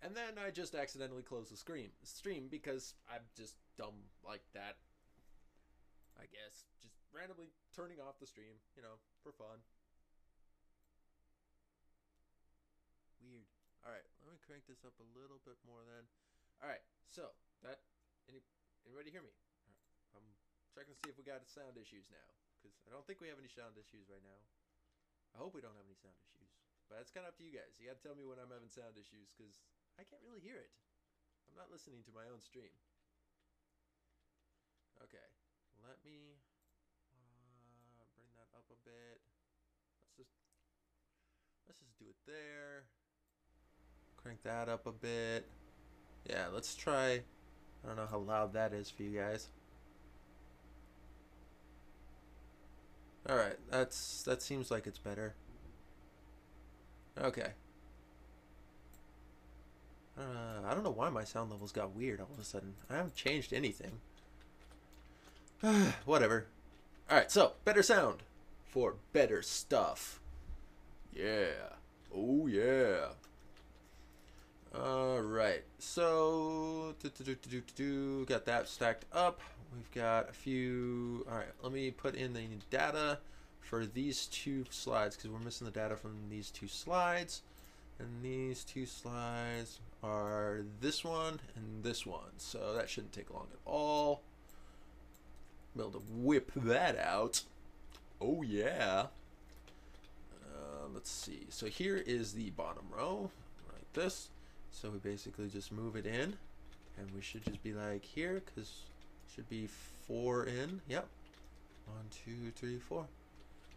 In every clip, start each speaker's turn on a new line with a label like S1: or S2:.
S1: And then I just accidentally closed the stream because I'm just dumb like that. I guess. Just randomly turning off the stream, you know, for fun. Weird. Alright, let me crank this up a little bit more then. Alright, so that anybody hear me? Alright, I'm checking to see if we got sound issues now. Because I don't think we have any sound issues right now. I hope we don't have any sound issues. But it's kind of up to you guys. You gotta tell me when I'm having sound issues because I can't really hear it. I'm not listening to my own stream. Okay, let me bring that up a bit. Let's just do it there. Crank that up a bit. Yeah, let's try. I don't know how loud that is for you guys. All right, that seems like it's better. Okay. I don't know why my sound levels got weird all of a sudden. I haven't changed anything. Whatever. Alright, so, better sound for better stuff. Yeah. Oh, yeah. Alright, so, got that stacked up. We've got a few. Alright, let me put in the data for these two slides because we're missing the data from these two slides. And these two slides are this one and this one. So that shouldn't take long at all. Be able to whip that out. Oh yeah. Let's see. So here is the bottom row, like this. So we basically just move it in. And we should just be like here, because it should be 4 in. Yep. 1, 2, 3, 4.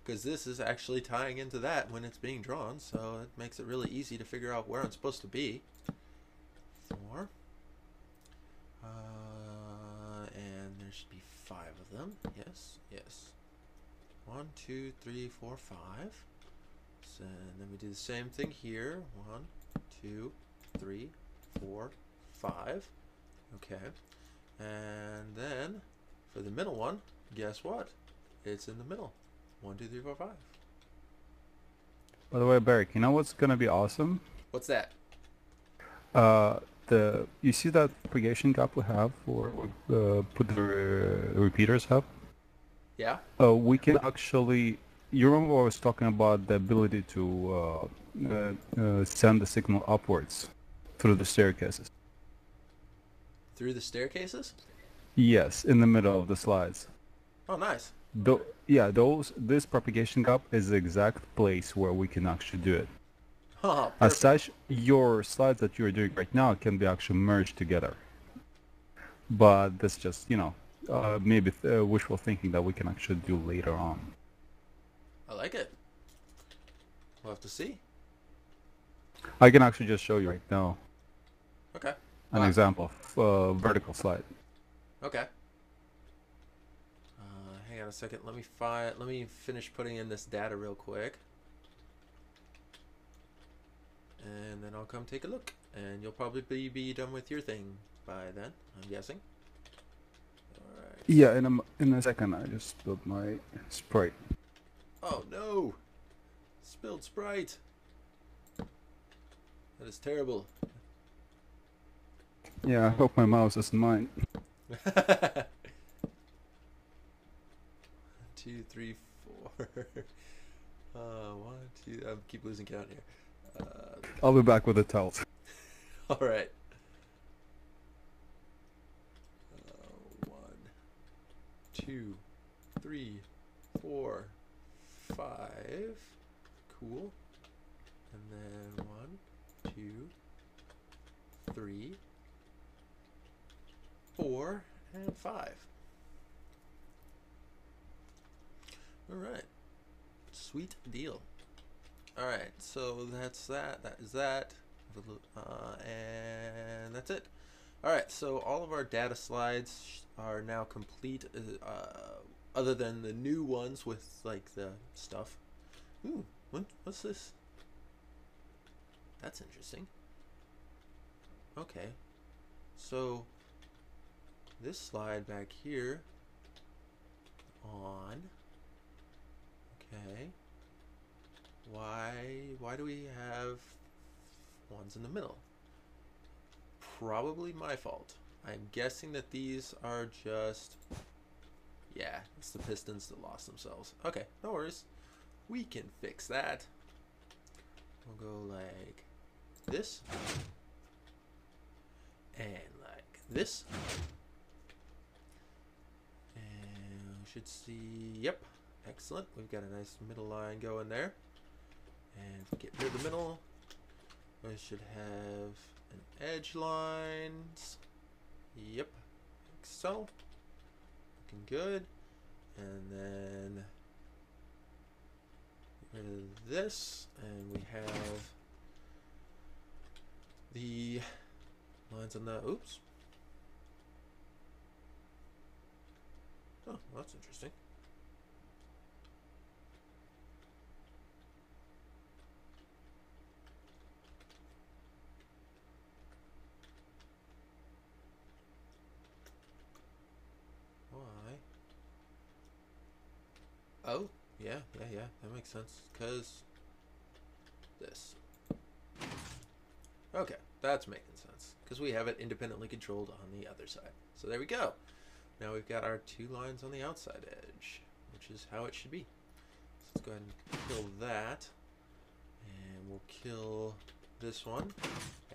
S1: Because this is actually tying into that when it's being drawn, so it makes it really easy to figure out where I'm supposed to be. 4. And there should be 5 of them. Yes, yes. 1, 2, 3, 4, 5. So, and then we do the same thing here. 1, 2, 3, 4, 5. Okay. And then for the middle one, guess what? It's in the middle. 1, 2, 3, 4, 5.
S2: By the way, Barrick, you know what's gonna be awesome?
S1: What's that?
S2: You see that propagation gap we have for put the repeaters have?
S1: Yeah.
S2: We can actually. You remember I was talking about the ability to send the signal upwards through the staircases?
S1: Through the staircases?
S2: Yes, in the middle of the slides.
S1: Oh, nice.
S2: Yeah, this propagation gap is the exact place where we can actually do it.
S1: Oh,
S2: as such, your slides that you're doing right now can be actually merged together. But that's just, you know, maybe wishful thinking that we can actually do later on.
S1: I like it. We'll have to see.
S2: I can actually just show you right now.
S1: Okay.
S2: An example of vertical slide.
S1: Okay. Hang on a second. Let me finish putting in this data real quick. And then I'll come take a look. And you'll probably be done with your thing by then, I'm guessing. Alright.
S2: Yeah, in a second I just spilled my Sprite.
S1: Oh no! Spilled Sprite! That is terrible.
S2: Yeah, I hope my mouse isn't mine.
S1: 2, 3, 4. 1, 2. I keep losing count here.
S2: I'll be back with the towels.
S1: All right. 1, 2, 3, 4, 5. Cool. And then 1, 2, 3, 4, and 5. All right. Sweet deal. All right. So that's that. That is that. And that's it. All right. So all of our data slides are now complete, other than the new ones with like the stuff. Ooh, what's this? That's interesting. Okay. So this slide back here on. Okay. Why do we have ones in the middle? probably my fault. I'm guessing that these are just... Yeah, it's the pistons that lost themselves. Okay, no worries. We can fix that. We'll go like this. And like this. And we should see... Yep, excellent. We've got a nice middle line going there. And if we get rid of the middle, we should have an edge lines. Yep, like so. Looking good. And then get rid of this, and we have the lines on the oops. Oh, well, that's interesting. Oh, yeah, that makes sense, because this. Okay, that's making sense, because we have it independently controlled on the other side. So there we go. Now we've got our two lines on the outside edge, which is how it should be. So let's go ahead and kill that, and we'll kill this one,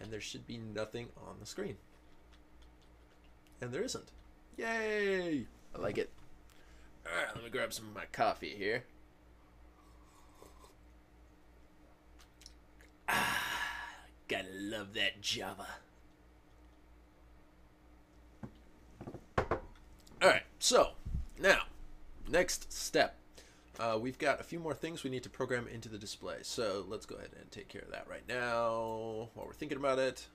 S1: and there should be nothing on the screen. And there isn't. Yay! I like it. Alright, let me grab some of my coffee here. Ah, gotta love that Java. Alright, so, now, next step. We've got a few more things we need to program into the display. So let's go ahead and take care of that right now while we're thinking about it.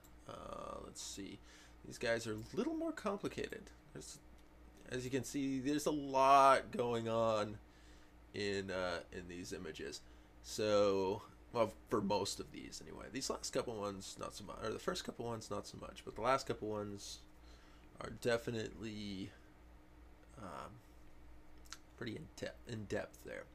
S1: Let's see. These guys are a little more complicated. As you can see, there's a lot going on in these images. So, well, for most of these anyway. These last couple ones, not so much. Or the first couple ones, not so much. But the last couple ones are definitely pretty in depth there.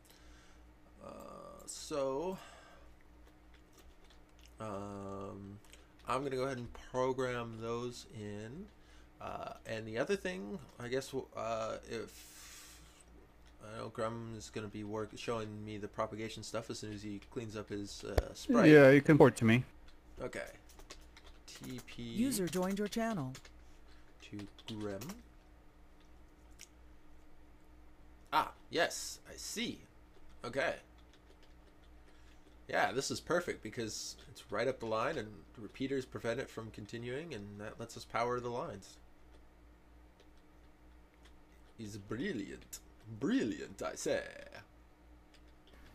S1: I'm gonna go ahead and program those in. And the other thing, I guess, if I know Grum is going to be showing me the propagation stuff as soon as he cleans up his sprite.
S2: Yeah, you can port to me.
S1: Okay. TP.
S3: User joined your channel.
S1: To Grim. Ah, yes, I see. Okay. Yeah, this is perfect because it's right up the line and repeaters prevent it from continuing, and that lets us power the lines. He's brilliant. Brilliant, I say.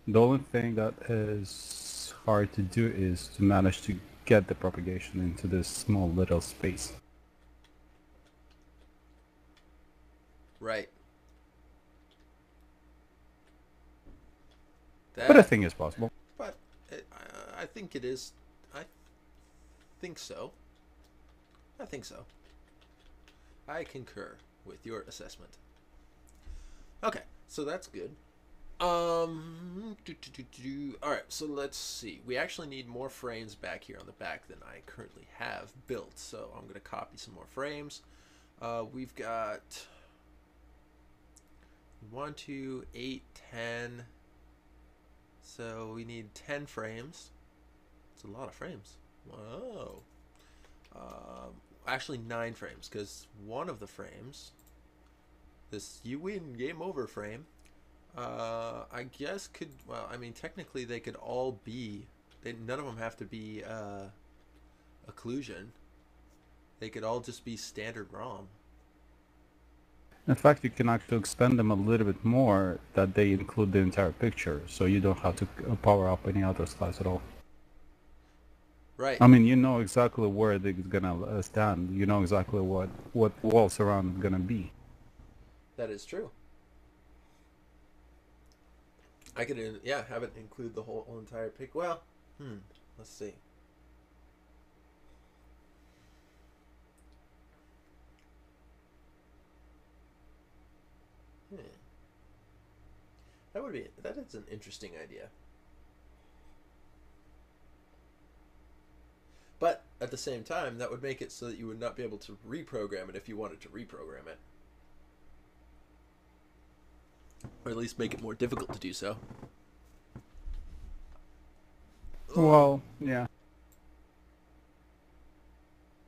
S2: The only thing that is hard to do is to manage to get the propagation into this small little space.
S1: Right.
S2: But I think it's possible.
S1: But I think it is. I think so. I think so. I concur with your assessment. Okay, so that's good. Alright, so let's see. We actually need more frames back here on the back than I currently have built. So I'm going to copy some more frames. We've got 1, 2, 8, 10. So we need 10 frames. It's a lot of frames. Wow. Actually 9 frames, because one of the frames, this you win game over frame, I guess could, well, I mean, technically they could all be, none of them have to be occlusion. They could all just be standard ROM.
S2: In fact, you can actually expand them a little bit more, that they include the entire picture, so you don't have to power up any other slides at all.
S1: Right.
S2: I mean, you know exactly where they're gonna stand. You know exactly what walls around gonna be.
S1: That is true. I could, yeah, have it include the whole entire pic. Well, let's see. That is an interesting idea. But at the same time, that would make it so that you would not be able to reprogram it if you wanted to reprogram it. Or at least make it more difficult to do so.
S2: Well, yeah.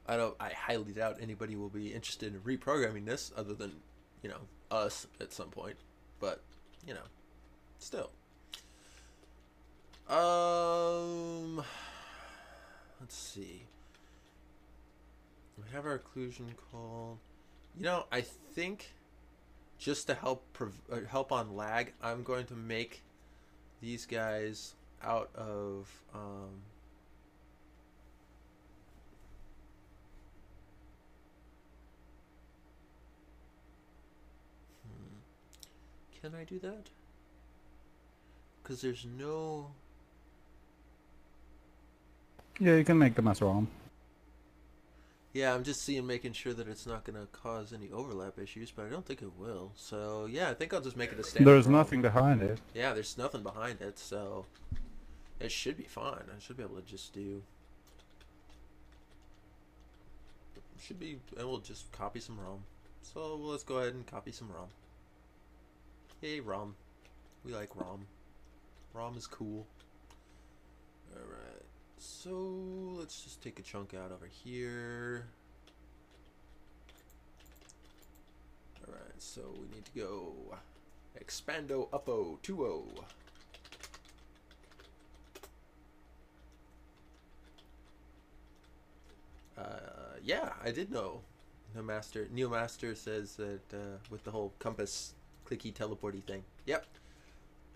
S1: I highly doubt anybody will be interested in reprogramming this other than, you know, us at some point. But, you know, still. Let's see. We have our occlusion called. You know, I think just to help on lag, I'm going to make these guys out of Can I do that? Because there's no...
S2: Yeah, you can make them as ROM.
S1: Yeah, I'm just making sure that it's not going to cause any overlap issues, but I don't think it will. So, yeah, I think I'll just make it a standard
S2: There's
S1: ROM.
S2: nothing behind it.
S1: Yeah, there's nothing behind it, so it should be fine. I should be able to just do... and we'll just copy some ROM. So, let's go ahead and copy some ROM. Hey, ROM. We like ROM. ROM is cool. Alright. So, let's just take a chunk out over here. Alright, so we need to go expando uppo 2.0. Yeah, I did know. Neo Master says that with the whole compass clicky teleporty thing. Yep.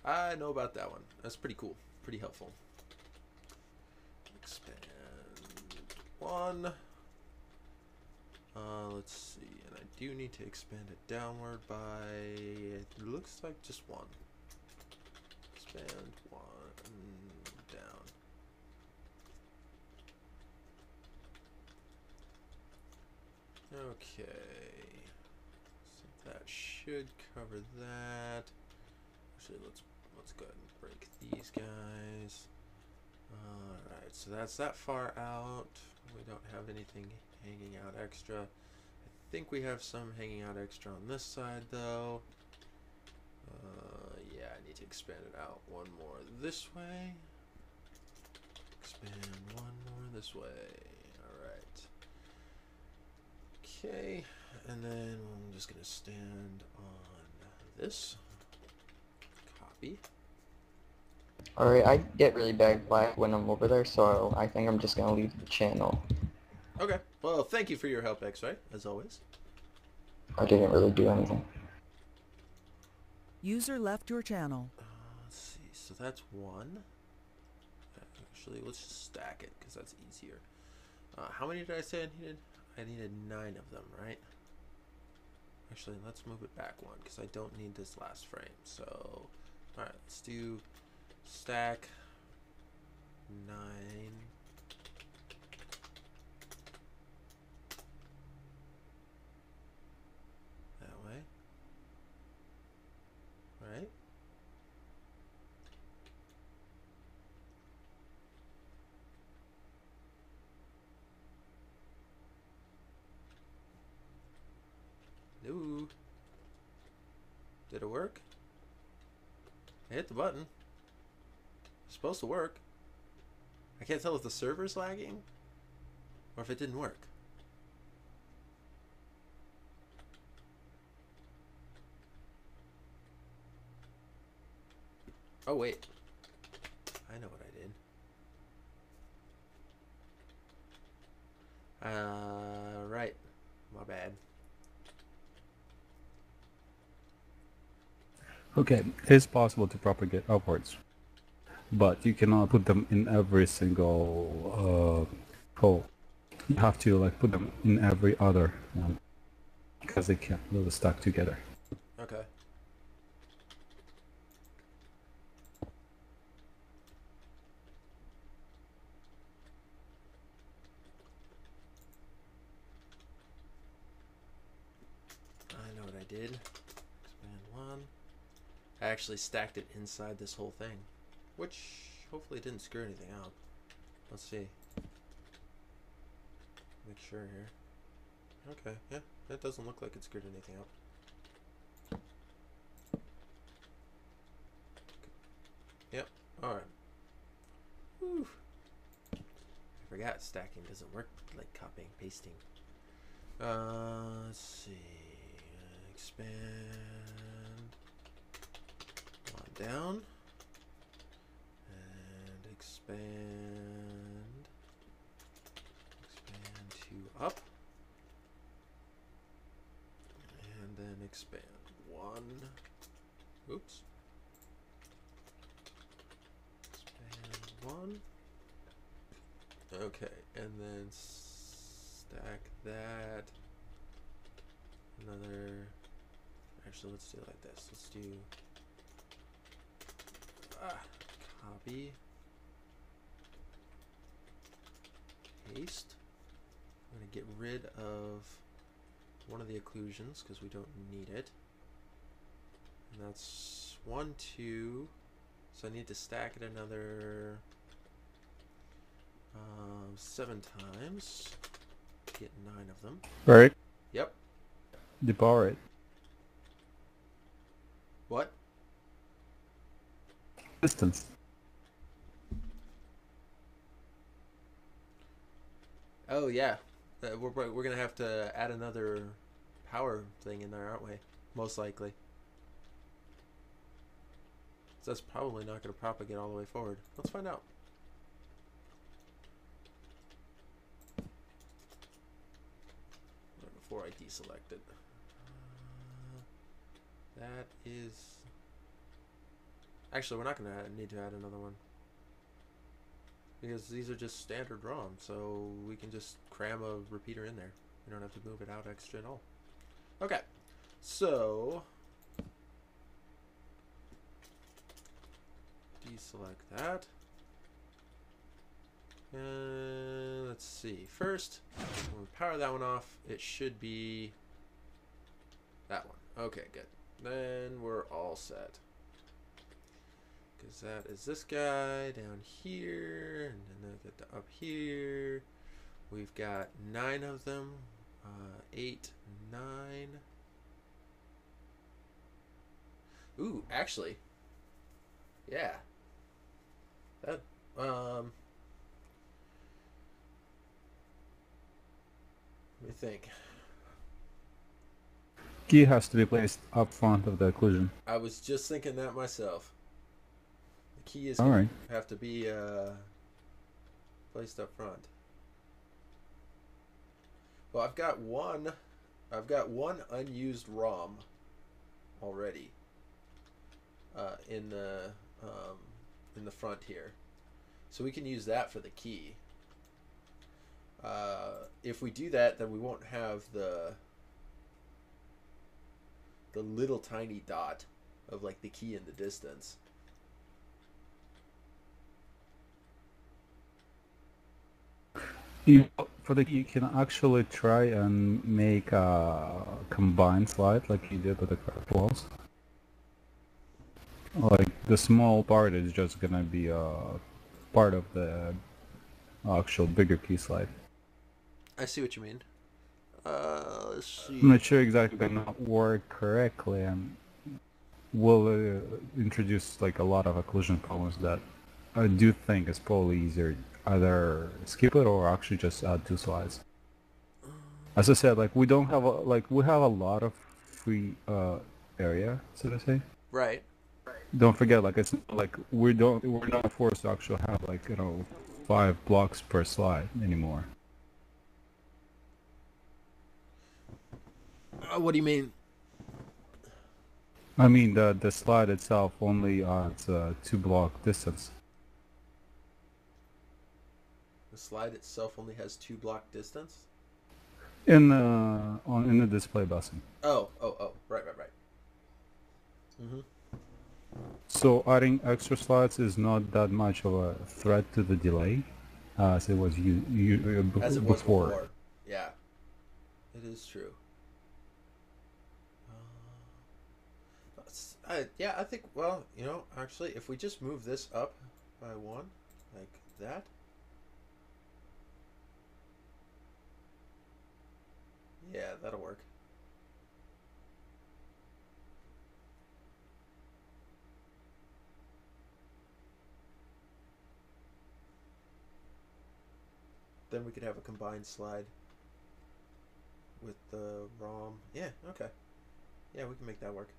S1: I know about that one. That's pretty cool. Pretty helpful. Expand one. Let's see. And I do need to expand it downward by, it looks like just one. Expand one down. Okay. So that should cover that. Actually, let's go ahead and break these guys. Alright, so that's that far out. We don't have anything hanging out extra. I think we have some hanging out extra on this side, though. Yeah, I need to expand it out one more this way. Expand one more this way. Alright. Okay, and then I'm just going to stand on this. Copy.
S4: Alright, I get really bad lag when I'm over there, so I think I'm just gonna leave the channel.
S1: Okay. Well, thank you for your help, X-Ray, as always.
S4: I didn't really do anything.
S3: User left your channel.
S1: Let's see. So that's one. Actually, let's just stack it, because that's easier. How many did I say I needed? I needed 9 of them, right? Actually, let's move it back one, because I don't need this last frame. So, alright, let's do stack 9. That way. Right? No. Did it work? I hit the button. It's supposed to work. I can't tell if the server's lagging or if it didn't work. Oh wait. I know what I did. Right. My bad.
S2: Okay, it's possible to propagate upwards, but you cannot put them in every single hole. You have to like put them in every other one because they can't really stack together.
S1: Okay. I know what I did. Expand one. I actually stacked it inside this whole thing, which hopefully didn't screw anything up. Let's see. Make sure here. Okay, yeah, that doesn't look like it screwed anything up. Yep, alright. Whew. I forgot stacking doesn't work like copying, pasting. Let's see. Expand on down. And expand to up. And then expand one. Oops. Expand one. Okay, and then stack that. Another. Actually, let's do it like this. Let's do copy, paste. I'm gonna get rid of one of the occlusions because we don't need it. And that's 1, 2. So I need to stack it another 7 times. Get 9 of them.
S2: Right.
S1: Yep.
S2: Debar it.
S1: What?
S2: Distance.
S1: Oh yeah, we're gonna have to add another power thing in there, aren't we? Most likely. So that's probably not gonna propagate all the way forward. Let's find out. Before I deselect it. That is... Actually, we're not going to need to add another one. Because these are just standard ROM, so we can just cram a repeater in there. We don't have to move it out extra at all. Okay, so... Deselect that. And let's see. First, when we power that one off, it should be that one. Okay, good. Then we're all set. Because that is this guy down here, and then I get to up here. We've got 9 of them. 8, 9. Ooh, actually, yeah. That let me think.
S2: Key has to be placed up front of the occlusion.
S1: I was just thinking that myself. The key is
S2: All
S1: gonna
S2: right.
S1: have to be placed up front. Well, I've got one unused ROM already in the front here, so we can use that for the key. If we do that, then we won't have the little tiny dot of like the key in the distance.
S2: For the key, you can actually try and make a combined slide like you did with the craft walls. Like the small part is just gonna be a part of the actual bigger key slide.
S1: I see what you mean. Let's see.
S2: I'm not sure exactly gonna work correctly, and will introduce like a lot of occlusion problems that I do think is probably easier either skip it or actually just add 2 slides. As I said, like we don't have we have a lot of free area, so to say.
S1: Right.
S2: Don't forget, like it's not like we're not forced to actually have 5 blocks per slide anymore.
S1: What do you mean?
S2: I mean the slide itself only adds 2 block distance.
S1: The slide itself only has 2 block distance?
S2: In the display button.
S1: Oh, right. Mm-hmm.
S2: So adding extra slides is not that much of a threat to the delay as it was before.
S1: Yeah, it is true. Yeah, I think, well, actually, if we just move this up by 1, like that. Yeah, that'll work. Then we could have a combined slide with the ROM. Yeah, okay. Yeah, we can make that work.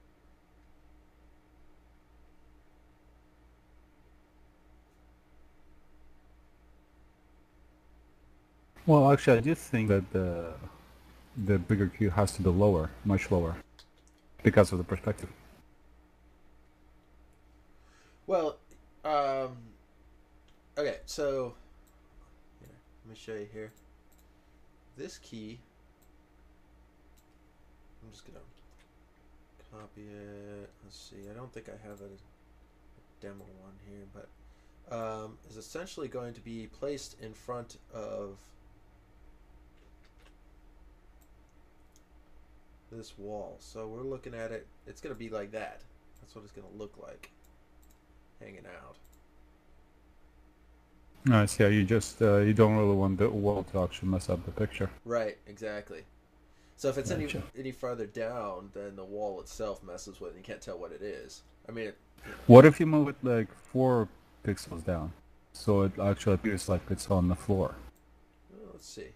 S2: Well, actually, I do think that the bigger queue has to be lower, much lower, because of the perspective.
S1: Well, okay, so here, let me show you here. This key, I'm just gonna copy it. Let's see. I don't think I have a demo one here, but is essentially going to be placed in front of this wall. So we're looking at it. It's going to be like that. That's what it's going to look like, hanging out.
S2: Nice. Yeah, you just you don't really want the wall to actually mess up the picture.
S1: Right. Exactly. So if it's
S2: Gotcha.
S1: any farther down, then the wall itself messes with it. And you can't tell what it is. I mean,
S2: What if you move it like 4 pixels down, so it actually appears like it's on the floor?
S1: well, let's see.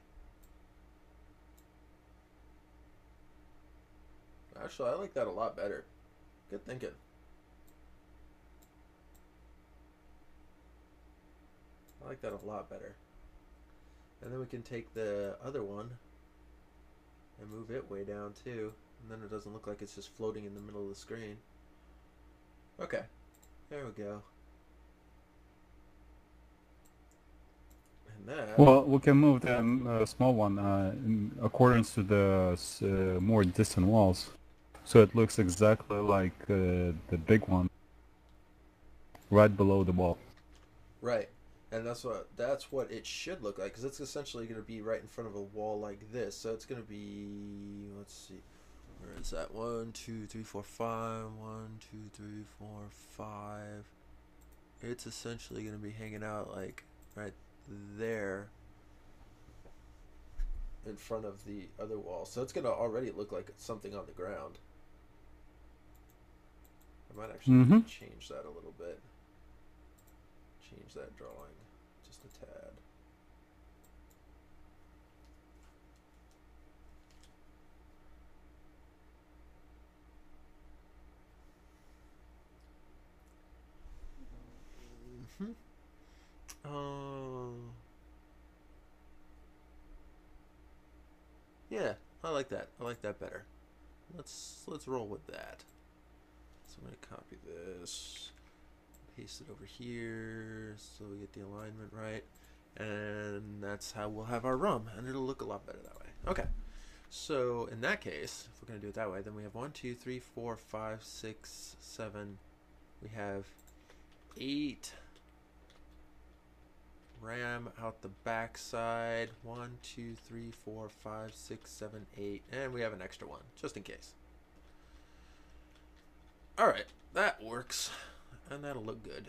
S1: Actually, I like that a lot better. Good thinking. I like that a lot better. And then we can take the other one and move it way down too. And then it doesn't look like it's just floating in the middle of the screen. Okay. There we go. And that...
S2: Well, we can move the small one in accordance to the more distant walls, so it looks exactly like the big one, right below the wall.
S1: Right. And that's what it should look like, because it's essentially going to be right in front of a wall like this. So it's going to be, let's see, where is that? 1, 2, 3, 4, 5. 1, 2, 3, 4, 5. It's essentially going to be hanging out like right there in front of the other wall. So it's going to already look like it's something on the ground. I might actually change that a little bit. Change that drawing just a tad. Yeah, I like that. I like that better. Let's roll with that. So I'm gonna copy this, paste it over here, so we get the alignment right, and that's how we'll have our ROM, and it'll look a lot better that way. Okay. So in that case, if we're gonna do it that way, then we have 1, 2, 3, 4, 5, 6, 7. We have 8 RAM out the back side. 1, 2, 3, 4, 5, 6, 7, 8, and we have an extra one just in case. All right, that works, and that'll look good.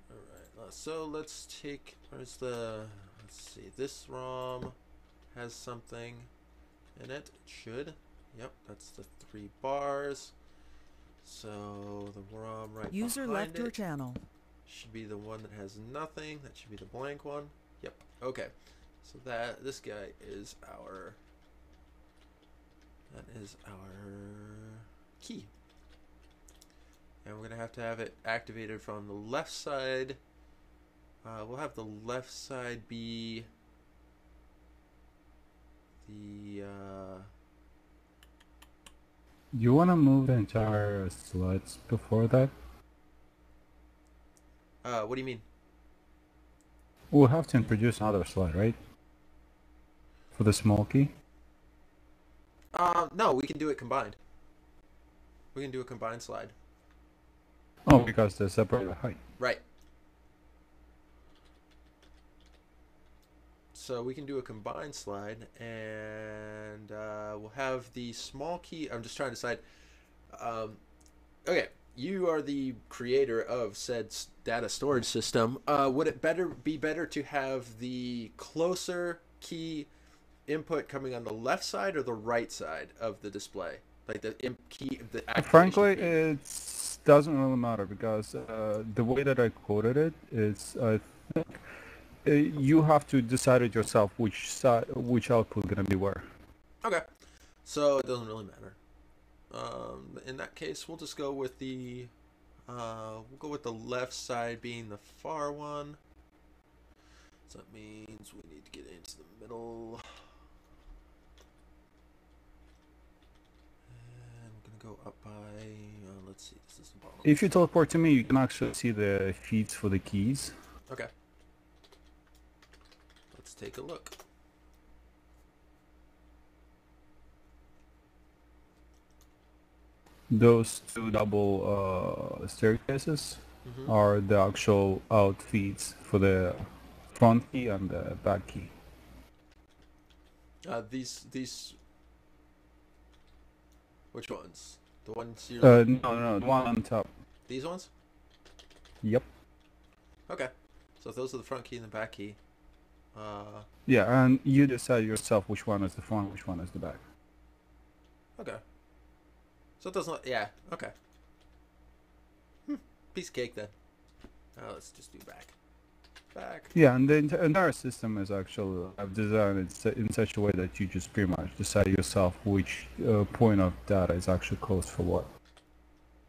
S1: All right, so let's take. Where's the? Let's see. This ROM has something in it. It should. Yep, that's the 3 bars. So the ROM right
S3: User
S1: behind
S3: left your
S1: it
S3: channel.
S1: should be the one that has nothing. That should be the blank one. Yep. Okay. So this guy is our. That is our key. And we're going to have it activated from the left side. We'll have the left side be the...
S2: You want to move the entire slides before that?
S1: what do you mean?
S2: We'll have to introduce another slide, right? For the small key?
S1: No, we can do it combined. We can do a combined slide.
S2: Oh, because they're separate height.
S1: Right. So we can do a combined slide, and we'll have the small key. I'm just trying to decide. Okay, you are the creator of said data storage system. Would it be better to have the closer key input coming on the left side or the right side of the display? Like the key, the activation
S2: Frankly,
S1: key.
S2: it doesn't really matter because the way that I coded it is, I think you have to decide it yourself which output gonna be where.
S1: Okay, so it doesn't really matter. In that case, we'll just go with the left side being the far one. So that means we need to get into the middle. And we're gonna go up by, let's see, this is the bottom.
S2: If you teleport to me, you can actually see the feeds for the keys.
S1: Okay. Let's take a look.
S2: Those two double staircases are the actual out feeds for the front key and the back key.
S1: These. Which ones? The ones you.
S2: No, the one on top.
S1: These ones?
S2: Yep.
S1: Okay. So those are the front key and the back key.
S2: Yeah, and you decide yourself which one is the front, which one is the back.
S1: Okay. So it doesn't. Yeah. Okay. Piece of cake then. Let's just do back. Back.
S2: Yeah, and the entire system is actually I've designed it in such a way that you just pretty much decide yourself which point of data is actually close for what.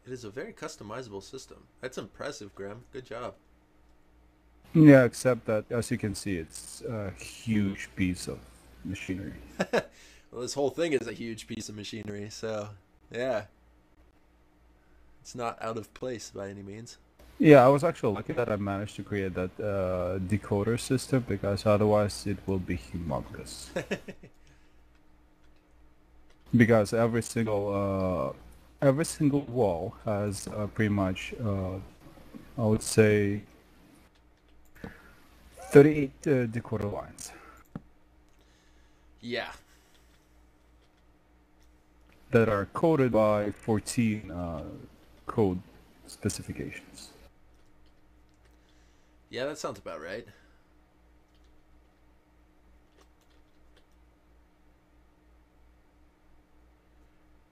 S1: It is a very customizable system. That's impressive, Graham. Good job.
S2: Yeah, except that as you can see, it's a huge piece of machinery.
S1: Well, this whole thing is a huge piece of machinery, so yeah. It's not out of place by any means.
S2: Yeah, I was actually lucky that I managed to create that decoder system because otherwise it will be humongous. Because every single wall has pretty much I would say 38 decoder lines.
S1: Yeah.
S2: That are coded by 14 code specifications.
S1: Yeah, that sounds about right.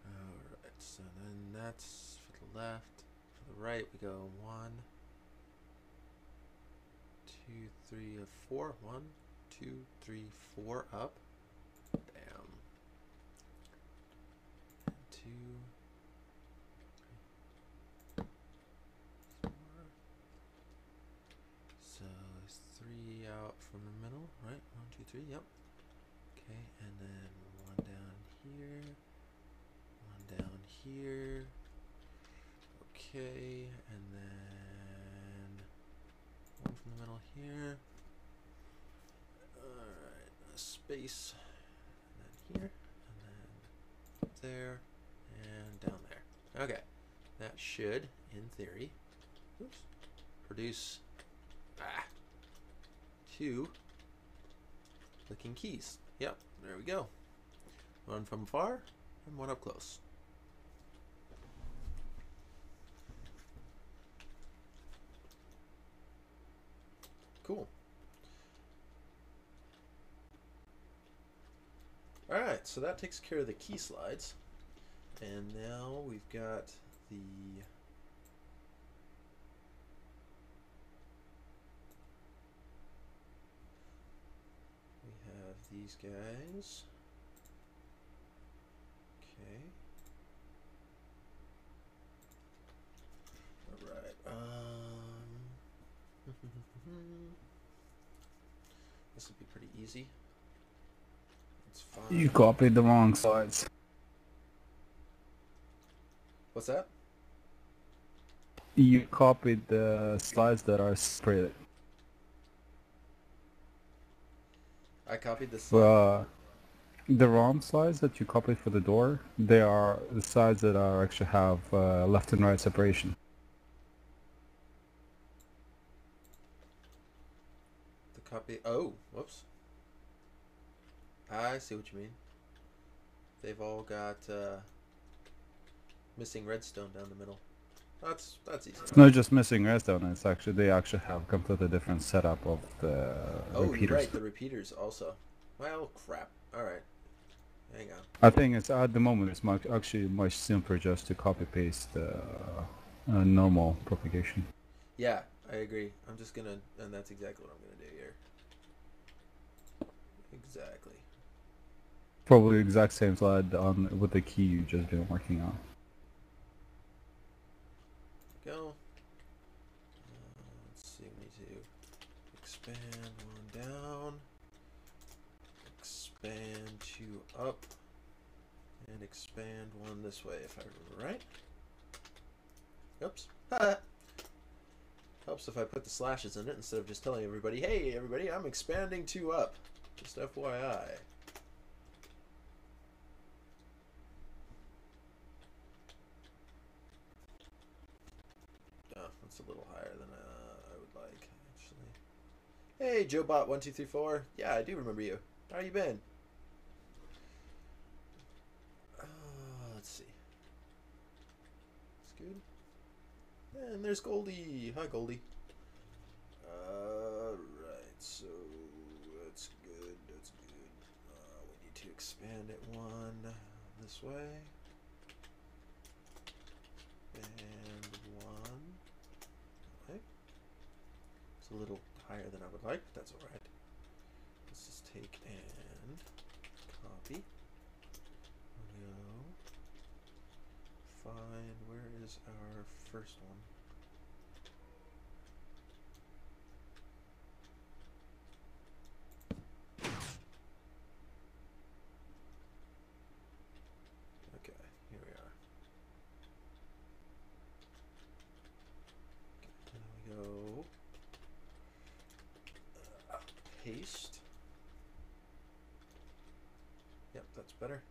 S1: Alright, so then that's for the left. For the right, we go 1, 2, 3, 4. 1, 2, 3, 4 up. Bam. 2, 3, 4. So there's 3 out from the middle, right? 1, 2, 3, yep. Okay, and then 1 down here, 1 down here. Okay, and then 1 from the middle here. Alright, a space, and then here, and then there, and down there. Okay, that should, in theory, oops, produce 2 clicking keys. Yep, there we go. 1 from far and 1 up close. Cool. Alright, so that takes care of the key slides. And now we've got the these guys. Okay. Alright, this will be pretty easy. It's fine.
S2: You copied the wrong slides.
S1: What's that?
S2: You copied the slides that are separated.
S1: I copied the slide.
S2: The ROM slides that you copied for the door, they are the slides that are actually have left and right separation.
S1: The copy. Oh, whoops. I see what you mean. They've all got missing redstone down the middle. That's easy.
S2: It's not just missing redstone. It's actually they actually have completely different setup of the
S1: Oh,
S2: repeaters.
S1: you're right. The repeaters also. Well, crap. Alright. Hang on.
S2: I think it's at the moment it's actually much simpler just to copy paste the normal propagation.
S1: Yeah, I agree. I'm just gonna, and that's exactly what I'm gonna do here. Exactly.
S2: Probably the exact same slide on with the key you just been working on.
S1: Go. Let's see, we need to expand one down, expand two up, and expand one this way if I remember right. Oops. Helps if I put the slashes in it instead of just telling everybody, hey everybody, I'm expanding two up. Just FYI. Oh, that's a little higher than I would like, actually. Hey, JoeBot1234. Yeah, I do remember you. How you been? Let's see. That's good. And there's Goldie. Hi, Goldie. Right, so that's good. That's good. We need to expand it one this way. And one. Okay. It's a little higher than I would like, but that's alright. Let's just take and copy. Go. Find where is our first one? Okay, here we are. There we go. Paste. Yep, that's better.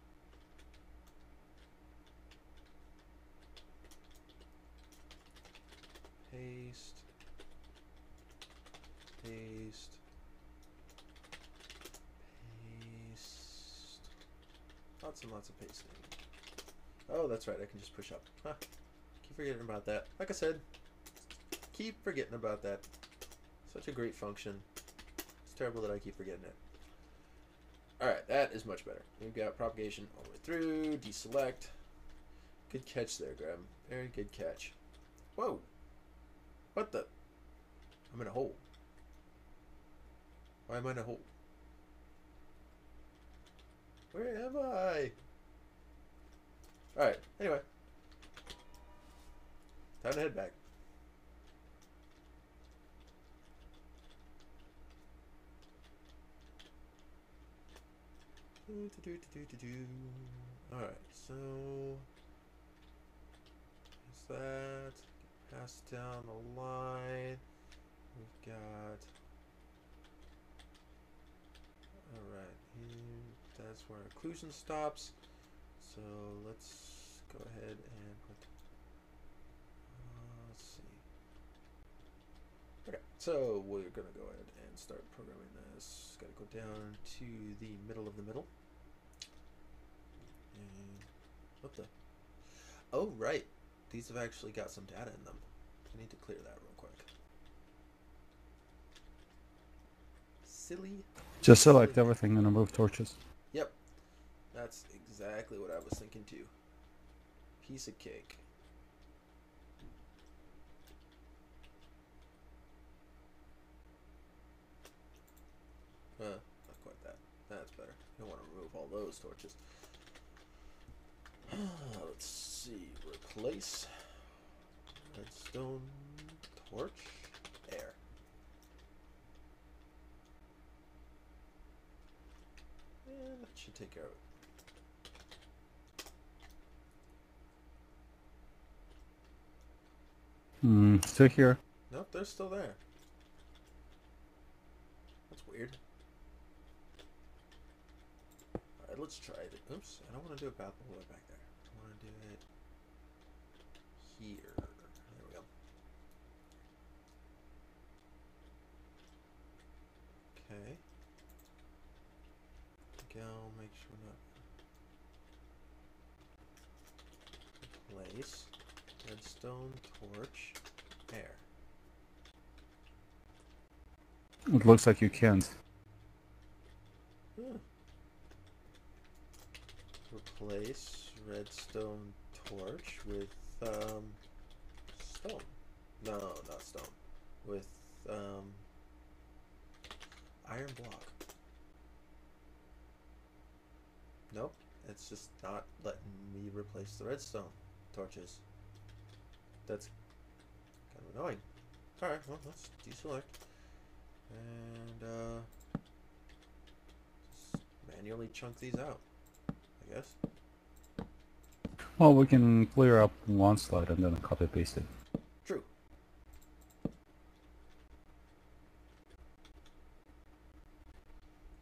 S1: Paste. Paste. Paste. Lots and lots of pasting. Oh, that's right, I can just push up. Huh. Keep forgetting about that. Like I said, keep forgetting about that. Such a great function. It's terrible that I keep forgetting it. Alright, that is much better. We've got propagation all the way through. Deselect. Good catch there, Graham. Very good catch. Whoa! What the? I'm in a hole. Why am I in a hole? Where am I? Alright, anyway. Time to head back. Alright, so is that pass down the line? We've got alright, here that's where occlusion stops. So let's go ahead and put let's see. Okay, so we're gonna go ahead and start programming this. Gotta go down to the middle of the middle. And what the? Oh, right. These have actually got some data in them. I need to clear that real quick. Silly.
S2: Just select everything and remove torches.
S1: Yep. That's exactly what I was thinking too. Piece of cake. Not quite that. That's better. I don't want to remove all those torches. Let's see. Replace redstone torch air. And that should take care of it.
S2: Still here.
S1: Nope, they're still there. That's weird. Alright, let's try it. Oops, I don't want to do it all the way back there. I want to do it here. There we go. Okay. Go, make sure not replace redstone torch air.
S2: It looks like you can't.
S1: Hmm. replace redstone torch with stone. No, not stone. With iron block. Nope, it's just not letting me replace the redstone torches. That's kind of annoying. Alright, well, let's deselect. And just manually chunk these out, I guess.
S2: Well, we can clear up one slide and then copy paste it.
S1: True.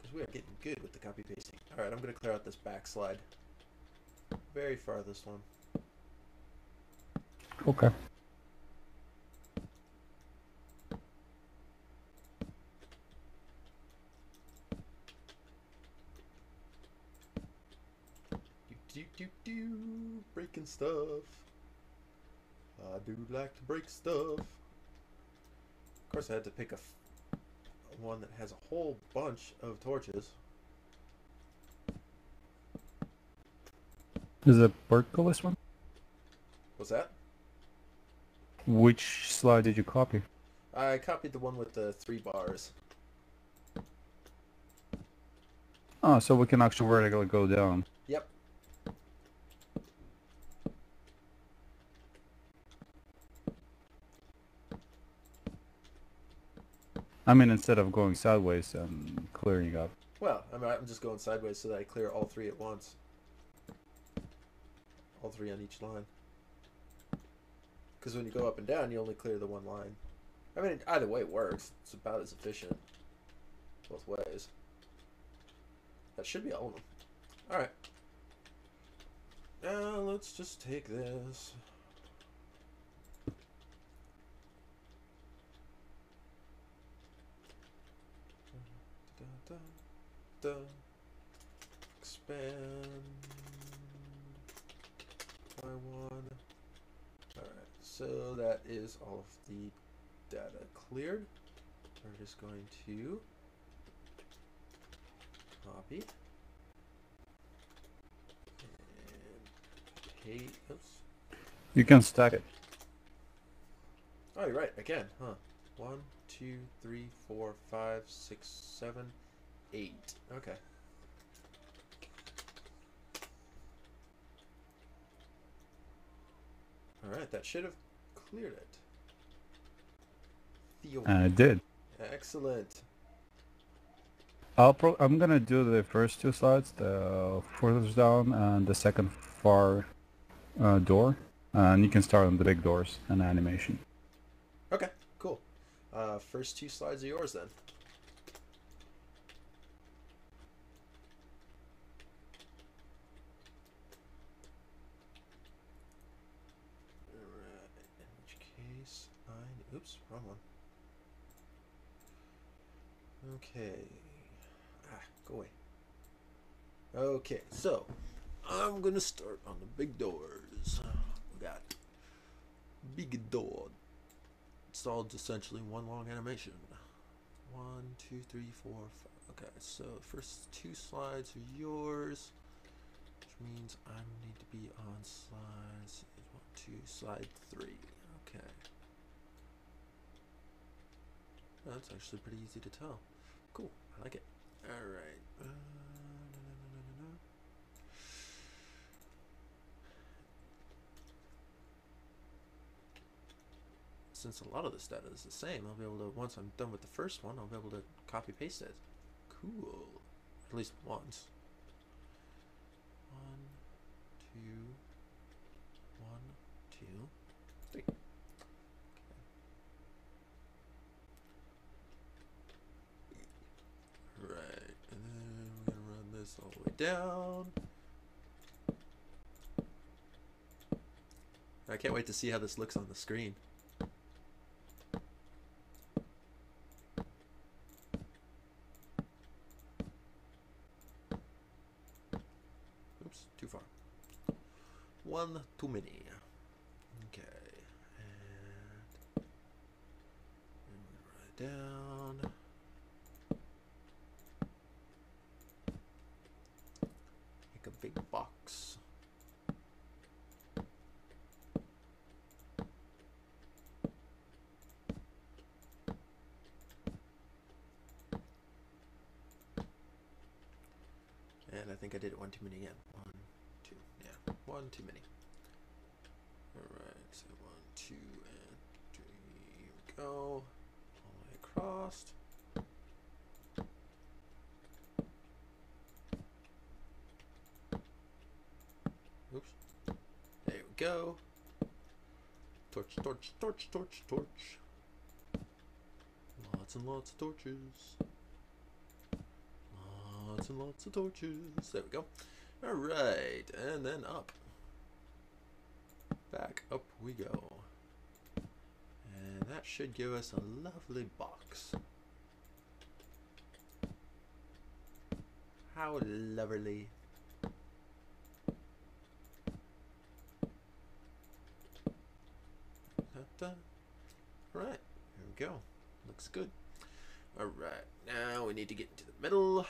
S1: Because we are getting good with the copy pasting. Alright, I'm going to clear out this back slide. Very farthest one.
S2: Okay.
S1: Breaking stuff. I do like to break stuff. Of course, I had to pick one that has a whole bunch of torches.
S2: Is it vertical, this one?
S1: What's that?
S2: Which slide did you copy?
S1: I copied the one with the 3 bars.
S2: Oh, so we can actually vertically go down.
S1: Yep.
S2: I mean, instead of going sideways and clearing up.
S1: Well, I'm just going sideways so that I clear all 3 at once. All 3 on each line. Because when you go up and down, you only clear the one line. I mean, either way works. It's about as efficient. Both ways. That should be all of them. Alright. Now, let's just take this. Expand by 1. Alright, so that is all of the data cleared. We're just going to copy and paste. Oops.
S2: You can stack it.
S1: Oh, you're right. I can, huh? 1, 2, 3, 4, 5, 6, 7, 8. Okay. Alright, that should have cleared it.
S2: And it did.
S1: Excellent.
S2: I'm gonna do the first 2 slides, the furthest down and the second far door, and you can start on the big doors and animation.
S1: Okay, cool. First 2 slides are yours then. Alright, in which case oops, wrong one. Okay. Go away. Okay, so I'm gonna start on the big doors. We got big door. It's all essentially one long animation. 1, 2, 3, 4, 5. Okay, so first 2 slides are yours, which means I need to be on slides 1, 2, slide 3. Okay. That's actually pretty easy to tell. Cool, I like it. Alright. Since a lot of this data is the same, I'll be able to, once I'm done with the first one, I'll be able to copy paste it. Cool. At least once. 1, 2, 1, 2, 3. Right, and then we're gonna run this all the way down. I can't wait to see how this looks on the screen. Oops, too far. One too many. Okay, and run it down. Make a big box. And I think I did it one too many again. 1, 2, yeah, one too many. Alright, so 1, 2, and 3, here we go. All the way across. Oops. There we go. Torch, torch, torch, torch, torch. Lots and lots of torches. Lots and lots of torches. There we go. Alright, and then up. Back up we go. And that should give us a lovely box. How lovely. Alright, here we go. Looks good. Alright, now we need to get into the middle.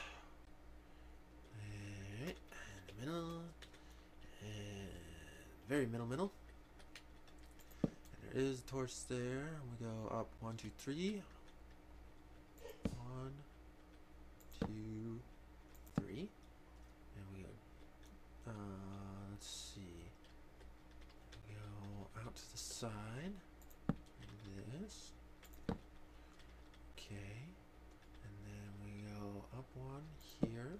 S1: Alright, and the middle. And very middle. And there is a torch there. We go up 1, 2, 3. 1, 2, 3. And we go, let's see. We go out to the side. This. Okay. And then we go up 1 here.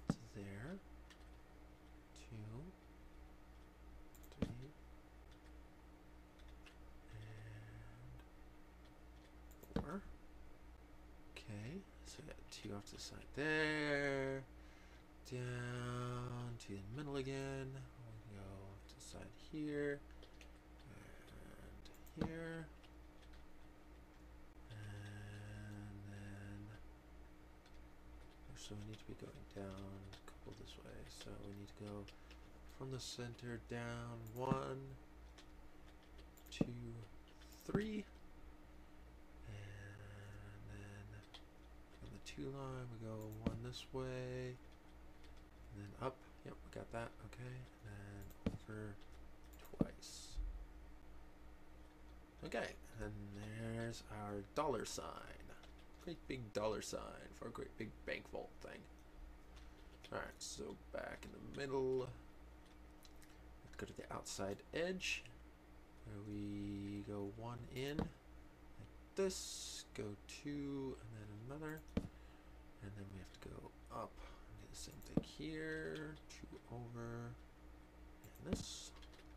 S1: To there. 2, 3. And 4. Okay. So we got 2 off to the side there. Down to the middle again. We go to the side here. And here. And then so we need to be going down a couple this way. So we need to go from the center down 1, 2, 3. And then from the 2 line we go 1 this way. And then up. Yep, we got that. Okay. And then over twice. Okay, and there's our dollar sign. Great big dollar sign for a great big bank vault thing. Alright, so back in the middle. Let's go to the outside edge. Where we go 1 in. Like this. Go 2 and then another. And then we have to go up. And do the same thing here. 2 over. And this.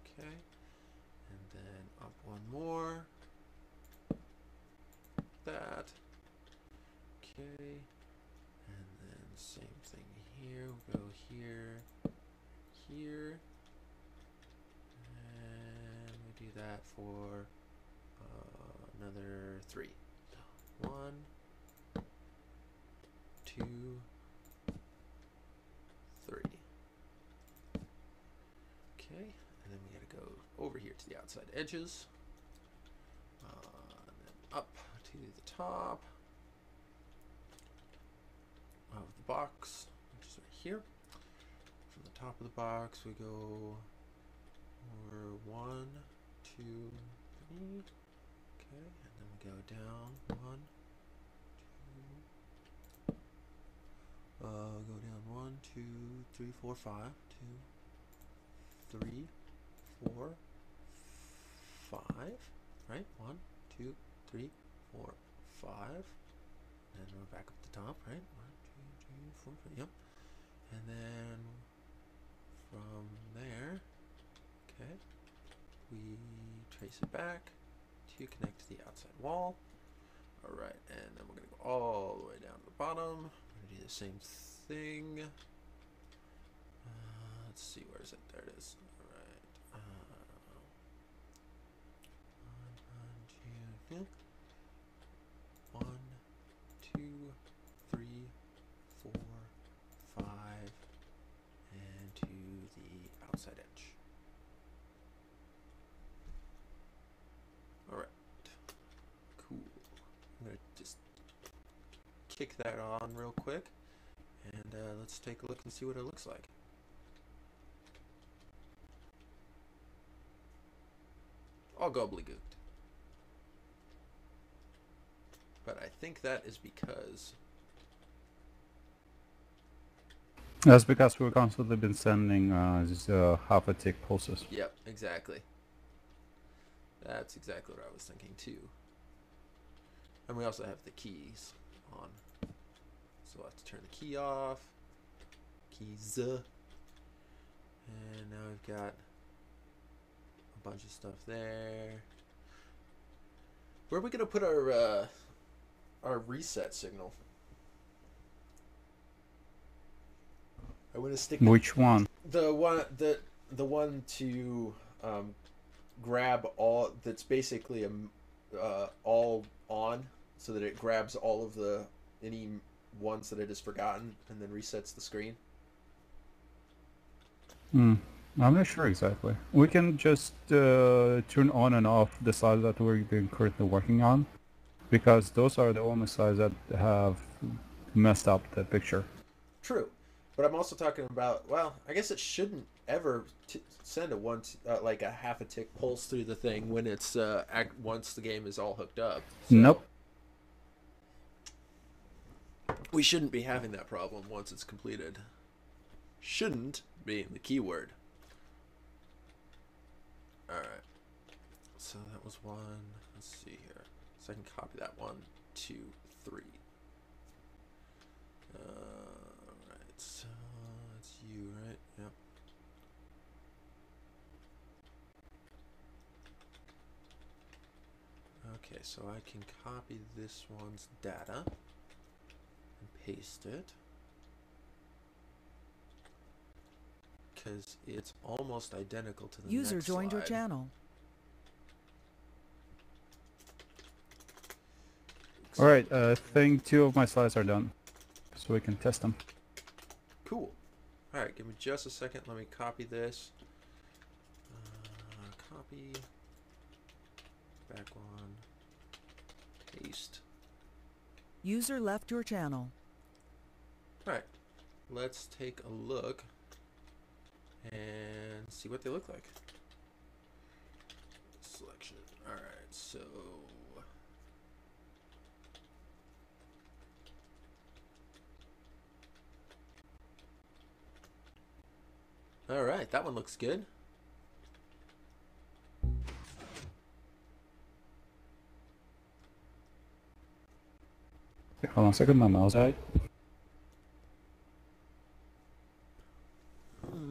S1: Okay. And then up 1 more. That. Okay. And then same thing here. We'll go here. Here. And we do that for another 3. 1, 2, 3. Okay. And then we gotta go over here to the outside edges. And then up to the top of the box, which is right here. From the top of the box, we go over 1, 2, 3. Okay, and then we go down 1, 2. Go down 1, 2, 3, 4, 5. 2, 3, 4, 5. Right? 1, 2, 3, 4, 5. And we're back up the top, right? 1, 2, 3, 4, 5. Yep. And then from there, okay, we trace it back to connect to the outside wall. Alright, and then we're going to go all the way down to the bottom. We're going to do the same thing. Let's see, where is it? There it is. Alright. 1, 2, 3, 4, 5, and to the outside edge. Alright. Cool. I'm going to just kick that on real quick. And and let's take a look and see what it looks like. All gobbledygooked. But I think that is because...
S2: That's because we've constantly been sending just half a tick pulses.
S1: Yep, exactly. That's exactly what I was thinking too. And we also have the keys on. So we'll have to turn the key off. Keys. And now we've got a bunch of stuff there. Where are we gonna put our reset signal? I want to stick.
S2: Which one?
S1: The one to grab all. That's basically all on, so that it grabs all of any ones that it has forgotten and then resets the screen.
S2: I'm not sure exactly. We can just turn on and off the sides that we're currently working on, because those are the only sides that have messed up the picture.
S1: True. But I'm also talking about, well, I guess it shouldn't ever send like a half a tick pulse through the thing when it's once the game is all hooked up. So
S2: Nope.
S1: we shouldn't be having that problem once it's completed. Shouldn't being the key word. Alright. So that was one. Let's see here. So I can copy that 1, 2, 3. Alright, so it's you, right? Yep. Okay, so I can copy this one's data and paste it, because it's almost identical to the
S3: User
S1: next
S3: joined your
S1: slide.
S3: channel.
S2: Alright, I think 2 of my slides are done, so we can test them.
S1: Cool. Alright, give me just a second. Let me copy this. Copy. Back one. Paste.
S3: User left your channel.
S1: Alright. Let's take a look and see what they look like. Selection. Alright, so... Alright, that one looks good.
S2: Hold on a second, my mouse died.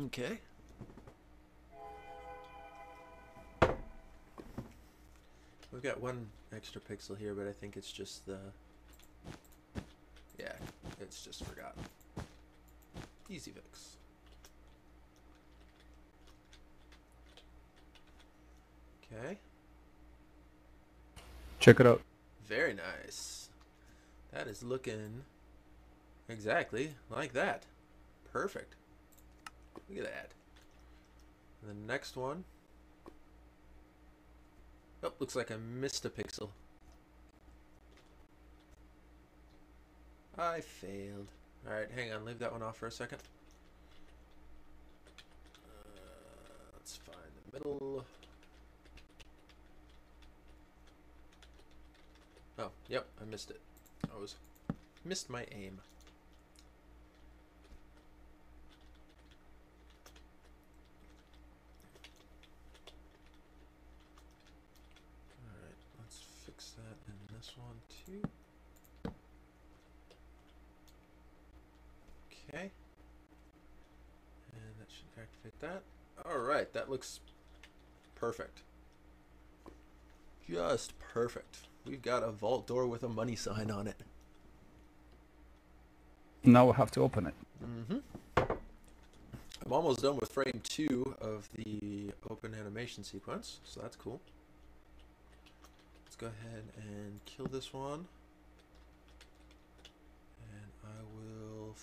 S1: Okay. We've got one extra pixel here, but I think it's just the... Yeah, it's just forgotten. Easy fix. Okay.
S2: Check it out.
S1: Very nice. That is looking exactly like that. Perfect. Look at that. And the next one. Oh, looks like I missed a pixel. I failed. Alright, hang on. Leave that one off for a second. Let's find the middle. Oh, yep, I missed it. Missed my aim. Alright, let's fix that in this one too. Okay. And that should activate that. Alright, that looks perfect. Just perfect. We've got a vault door with a money sign on it.
S2: Now we'll have to open it.
S1: I'm almost done with frame 2 of the open animation sequence, so that's cool. Let's go ahead and kill this one. And I will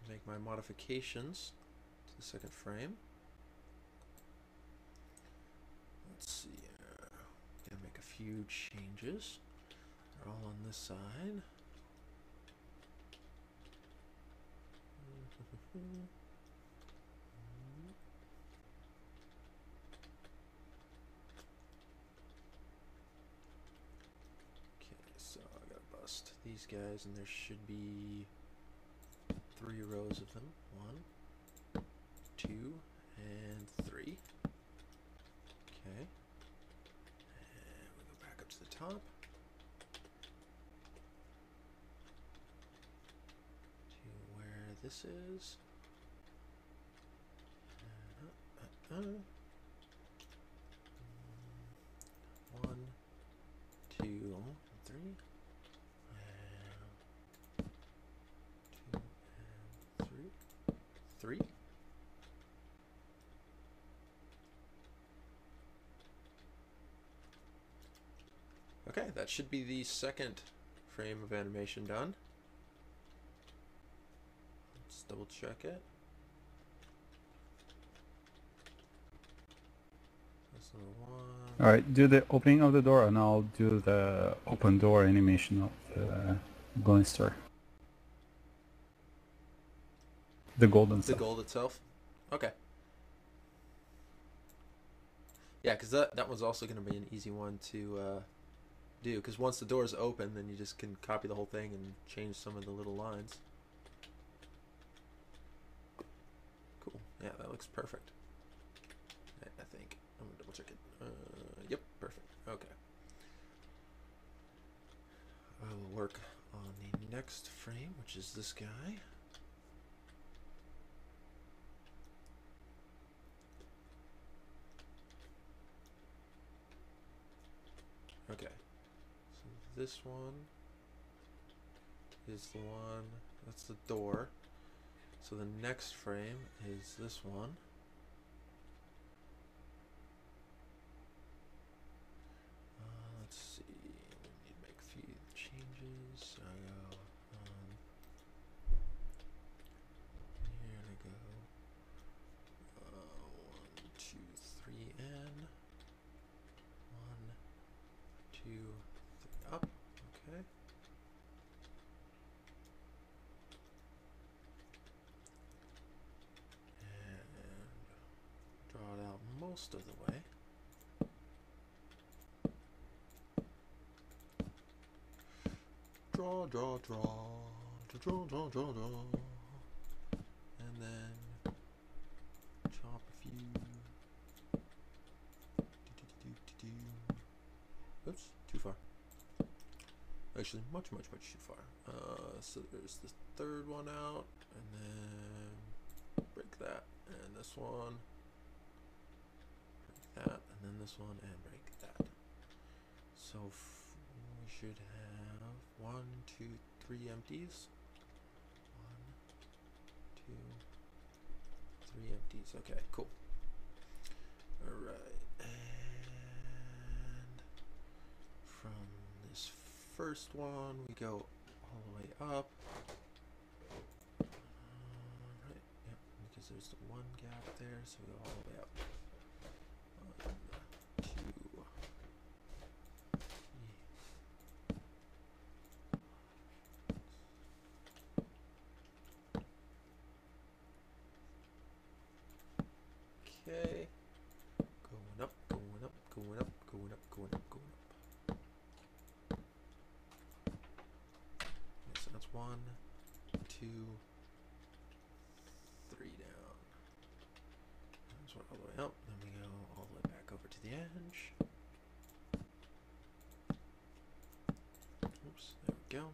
S1: make my modifications to the second frame. Let's see. Gonna make a few changes. They're all on this side. So I gotta bust these guys, and there should be 3 rows of them. 1, 2, and 3. Okay. And we go back up to the top. To where this is. 1, 2, 3. And 2 and 3. 3. Okay, that should be the second frame of animation done. Let's double check it. That's number 1.
S2: Alright, do the opening of the door and I'll do the open door animation of the golden star. The golden
S1: The
S2: stuff.
S1: gold itself? Okay. Yeah, because that was also going to be an easy one to do, because once the door is open, then you just can copy the whole thing and change some of the little lines. Cool. Yeah, that looks perfect. I think. I'm going to double check it. Yep, perfect. Okay. I will work on the next frame, which is this guy. Okay, so this one is the one, that's the door. So the next frame is this one. Let's see, we need to make a few changes. So I go here I go 1, 2, 3 in. 1, 2, 3 up. Okay. And draw it out most of the way. Draw, draw, draw, draw, draw, draw, draw, and then chop a few. Oops, too far. Actually, much too far. So there's the third one out, and then break that, and this one, break that, and then this one, and break that. So we should have 1, 2, 3 empties. 1, 2, 3 empties. Okay, cool. All right, and from this first one we go all the way up. Right, yep, because there's the one gap there, so we go all the way up. 1, 2, 3. Okay. Going up, going up, going up, going up, going up, going up. Okay, so that's 1, 2, 3 down. That's one all the way up. Then we go all the way back over to the edge. Oops, there we go.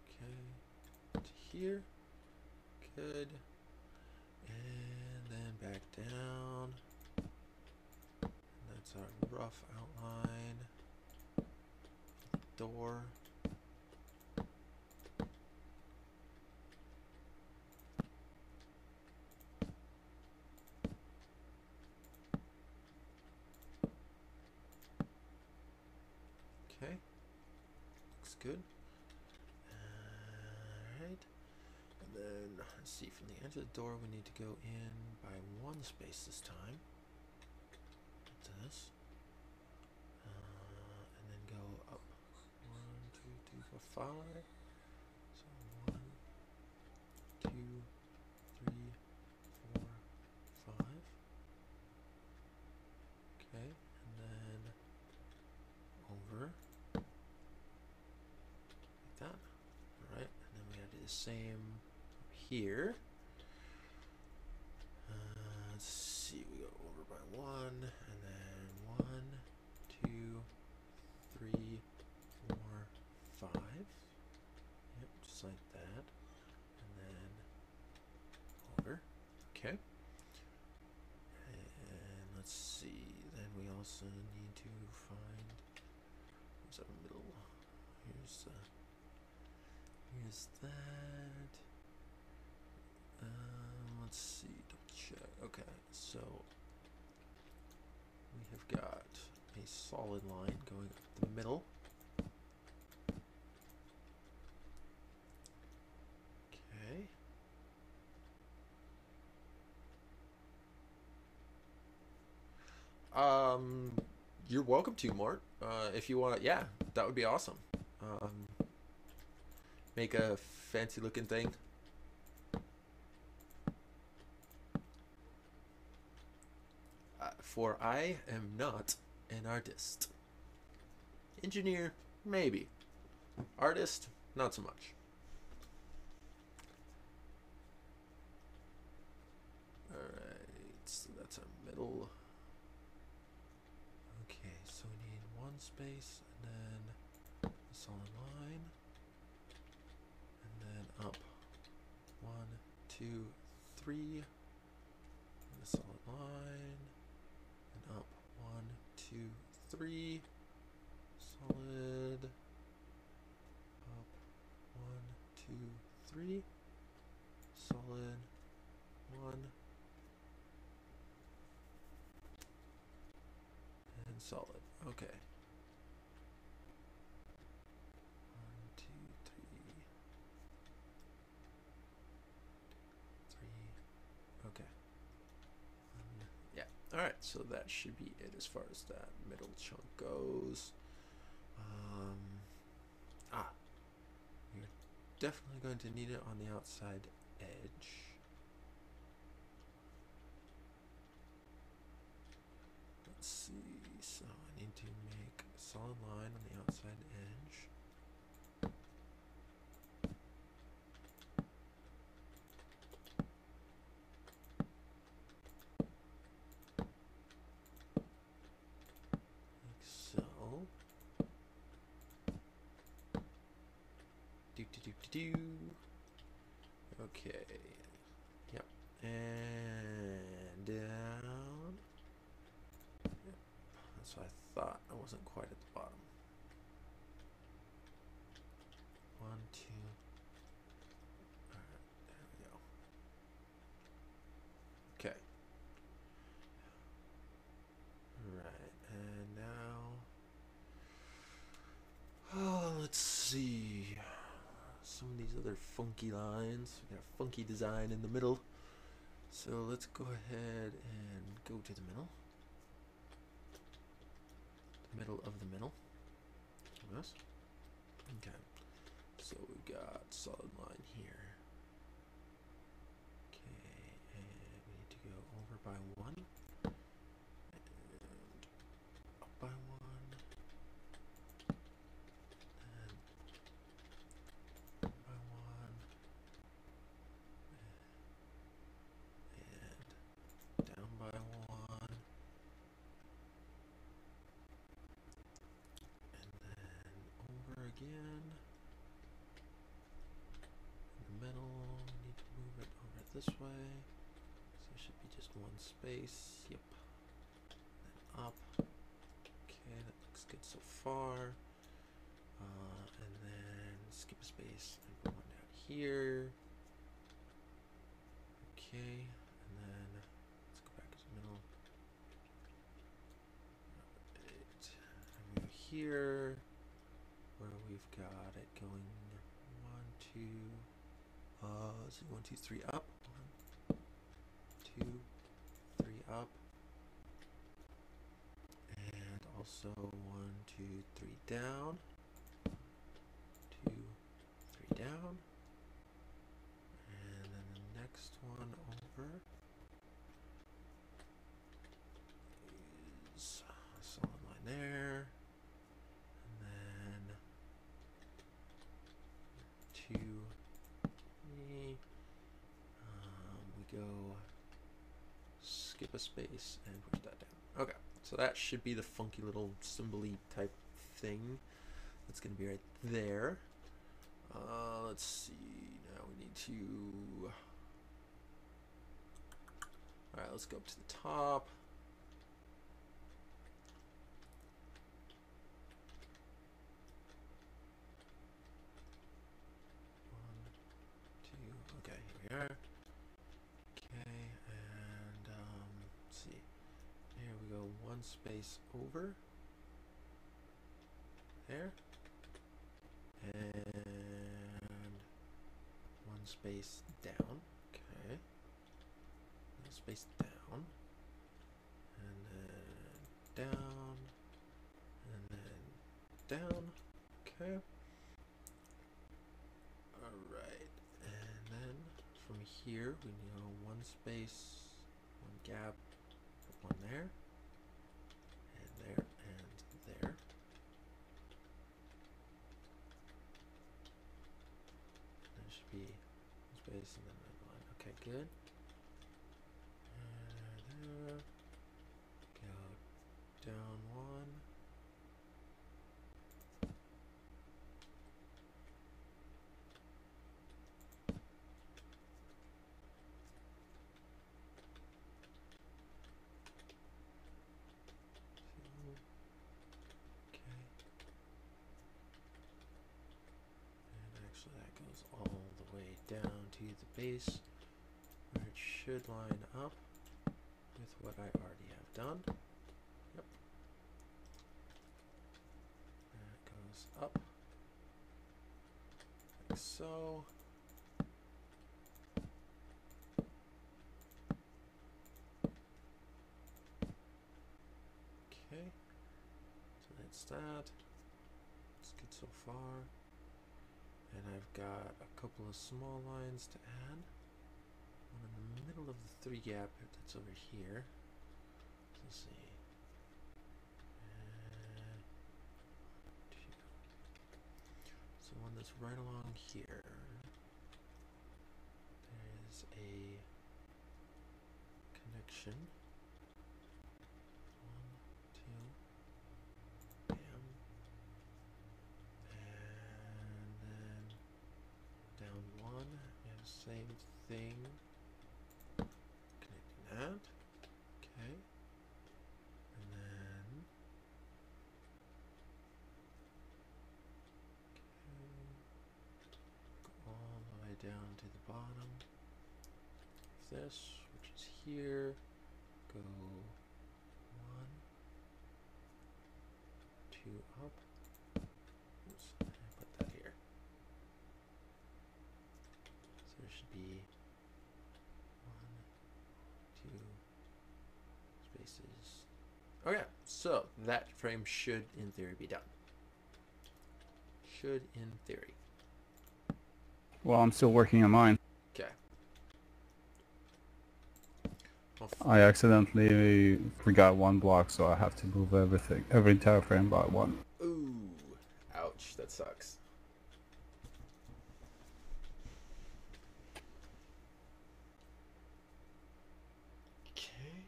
S1: Okay, to here. Good. And then back down. And that's our rough outline. Door. Okay. Looks good. Alright. And then, let's see, from the edge of the door we need to go in by 1 space this time. To this. 5. So 1, 2, 3, 4, 5. Okay, and then over like that. All right, and then we gotta do the same here. Let's see, we go over by 1, and then 1, 2, 3, 4, 5. Yep, just like that. And then over. Okay. And let's see, then we also need to find, where's our middle? Here's that. Let's see, double check. Okay, so we have got a solid line going up the middle. Okay. You're welcome to, Mort. If you want, yeah, that would be awesome. Make a fancy looking thing. For I am not an artist. Engineer, maybe. Artist, not so much. Alright, so that's our middle. Okay, so we need one space, and then a solid line. And then up. 1, 2, 3. And a solid line. And up. 1, 2, 3. Solid. Up. 1, 2, 3. Solid. 1. And solid. Okay. 1, 2, 3. 3. Okay. Yeah. All right. So that should be it as far as that middle chunk goes. We're definitely going to need it on the outside edge. Let's see. So I need to make a solid line on the outside edge. Like so. Do. Okay. Yep. And down. Yep. That's what I thought. I wasn't quite at the bottom. 1, 2. Alright, there we go. Okay. Right, and now, oh, let's see. Some of these other funky lines. We got a funky design in the middle. So let's go ahead and go to the middle. The middle of the middle. Yes. Okay. So we've got solid line here. Okay, and we need to go over by 1 and up by 1 and up by 1 and down by 1 and then over again. Middle, need to move it over this way, so it should be just one space. Yep. Then up. Okay, that looks good so far. And then skip a space and put one down here. Okay, and then let's go back to the middle. Right. And move here, where we've got it going 1, 2. So 1, 2, 3 up. 1, 2, 3 up. And also 1, 2, 3 down. 2, down. And then the next one over is a solid line there. And then 2, 3. We go skip a space and push that down. Okay, so that should be the funky little symbol-y type thing. That's going to be right there. Let's see. Now we need to. All right, let's go up to the top. One, 2. Okay, here we are. Okay, and let's see. Here we go. One space over. There. And one space down. Okay. One space down. And then down. And then down. Okay. Alright. And then from here we go one space, one gap, one there. And there and there. Be space and then red line. Okay, good. And there. Go down one. Two. Okay. And actually that goes all the way down to the base where it should line up with what I already have done. Yep. That goes up like so. Okay. So that's that. It's good so far. And I've got a couple of small lines to add. One in the middle of the 3 gap that's over here. Let's see. And 2. So one that's right along here. There's a connection. 1, 2. Bam. Down 1, and same thing. Connecting that. Okay. And then. Okay. Go all the way down to the bottom. This, which is here. Go 1, 2 up. Oops, I put that here. So there should be 1, 2 spaces. Okay, so that frame should, in theory, be done. Should, in theory.
S2: Well, I'm still working on mine.
S1: Okay.
S2: I accidentally forgot one block, so I have to move everything, every entire frame by 1.
S1: Ooh, ouch, that sucks. Okay.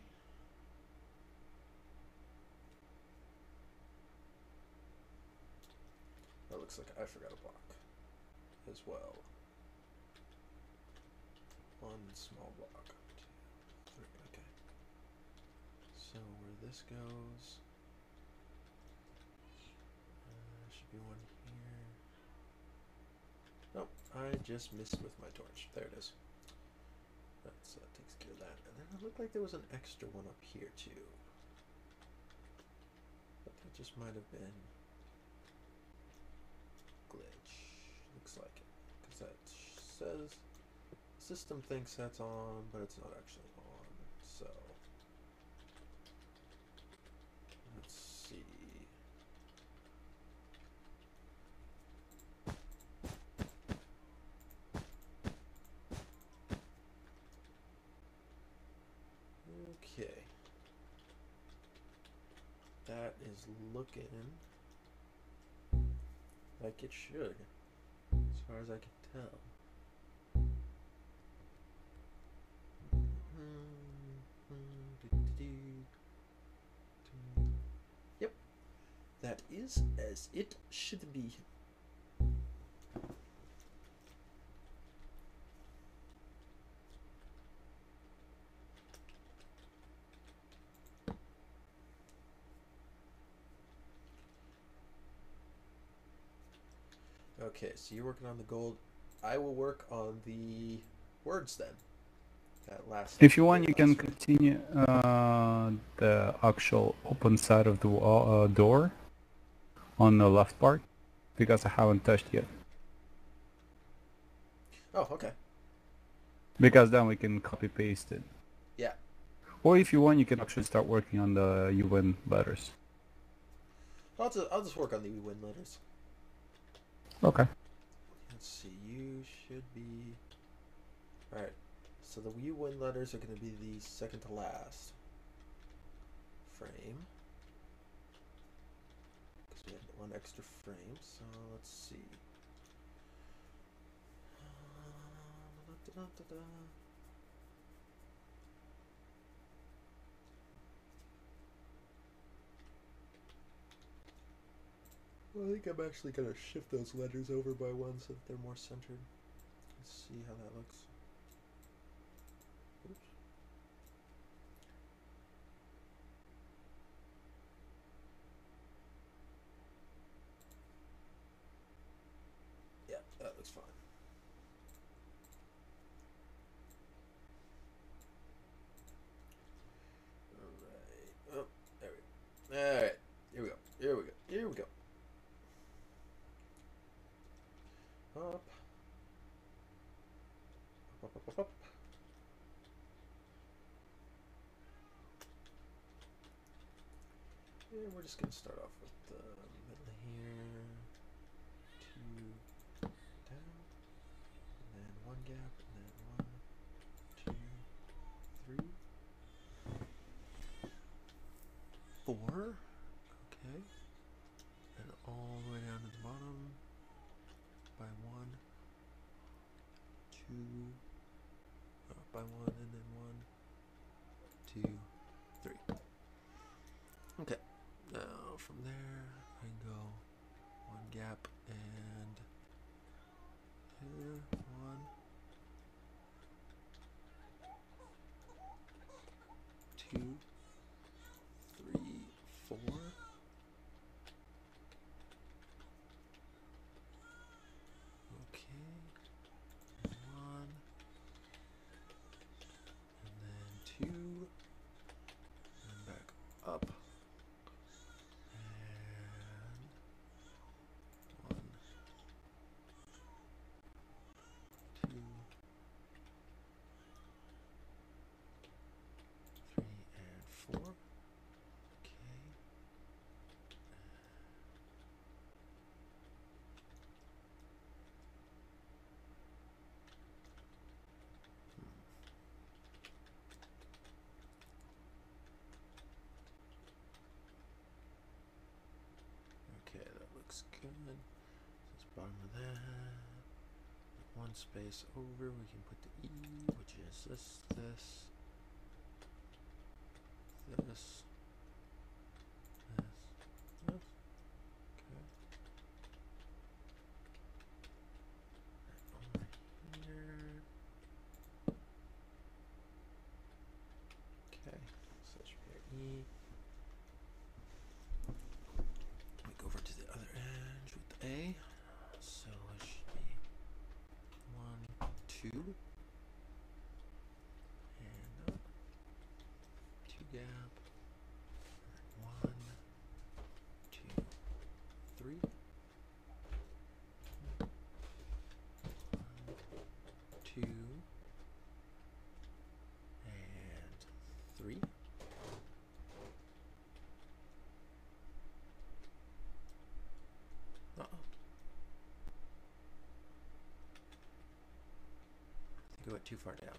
S1: That looks like I forgot a block as well. One small block. 2, 3, okay. So where this goes, should be one here. Nope, I just missed with my torch. There it is. That takes care of that. And then it looked like there was an extra one up here too. But that just might have been glitch. Looks like it. Because that says system thinks that's on, but it's not actually on. So let's see. that is looking like it should, as far as I can tell. Yep, that is as it should be. Okay, so you're working on the gold. I will work on the words then. That last.
S2: If you want, you can continue the actual open side of the door on the left part, because I haven't touched yet.
S1: Oh, okay.
S2: Because then we can copy paste it.
S1: Yeah.
S2: Or if you want, you can actually start working on the UN letters.
S1: I'll just work on the UN letters.
S2: Okay.
S1: Let's see. You should be. All right. So the UN letters are going to be the second to last frame. Because we had one extra frame. So let's see. Well, I think I'm actually going to shift those letters over by one so that they're more centered. Let's see how that looks. Oops. Yeah, that looks fine. Alright. Oh, there we go. Alright. Here we go. Here we go. Here we go. Up. Up, up, up, up, up. Yeah, we're just gonna start off with the middle here. 2 down. And then 1 gap. And then 1, 2, 3. 4. Okay. And all the way down to the bottom. By 1, 2, by 1, and then 1, 2, 3. Okay, now from there I can go 1 gap and 1, 2, 3, 4. Up and 1, 2, 3, and 4. Okay. Okay, that looks good. That's bottom of that. One space over, we can put the E, which is this, this, this, this. Okay. Over here. Okay, so that should be our E. Go over to the other edge with the A. So it should be 1, 2, and up, 2 gap, 1, 2, 3, 1, 2, and 3. Uh-oh. I think I went too far down.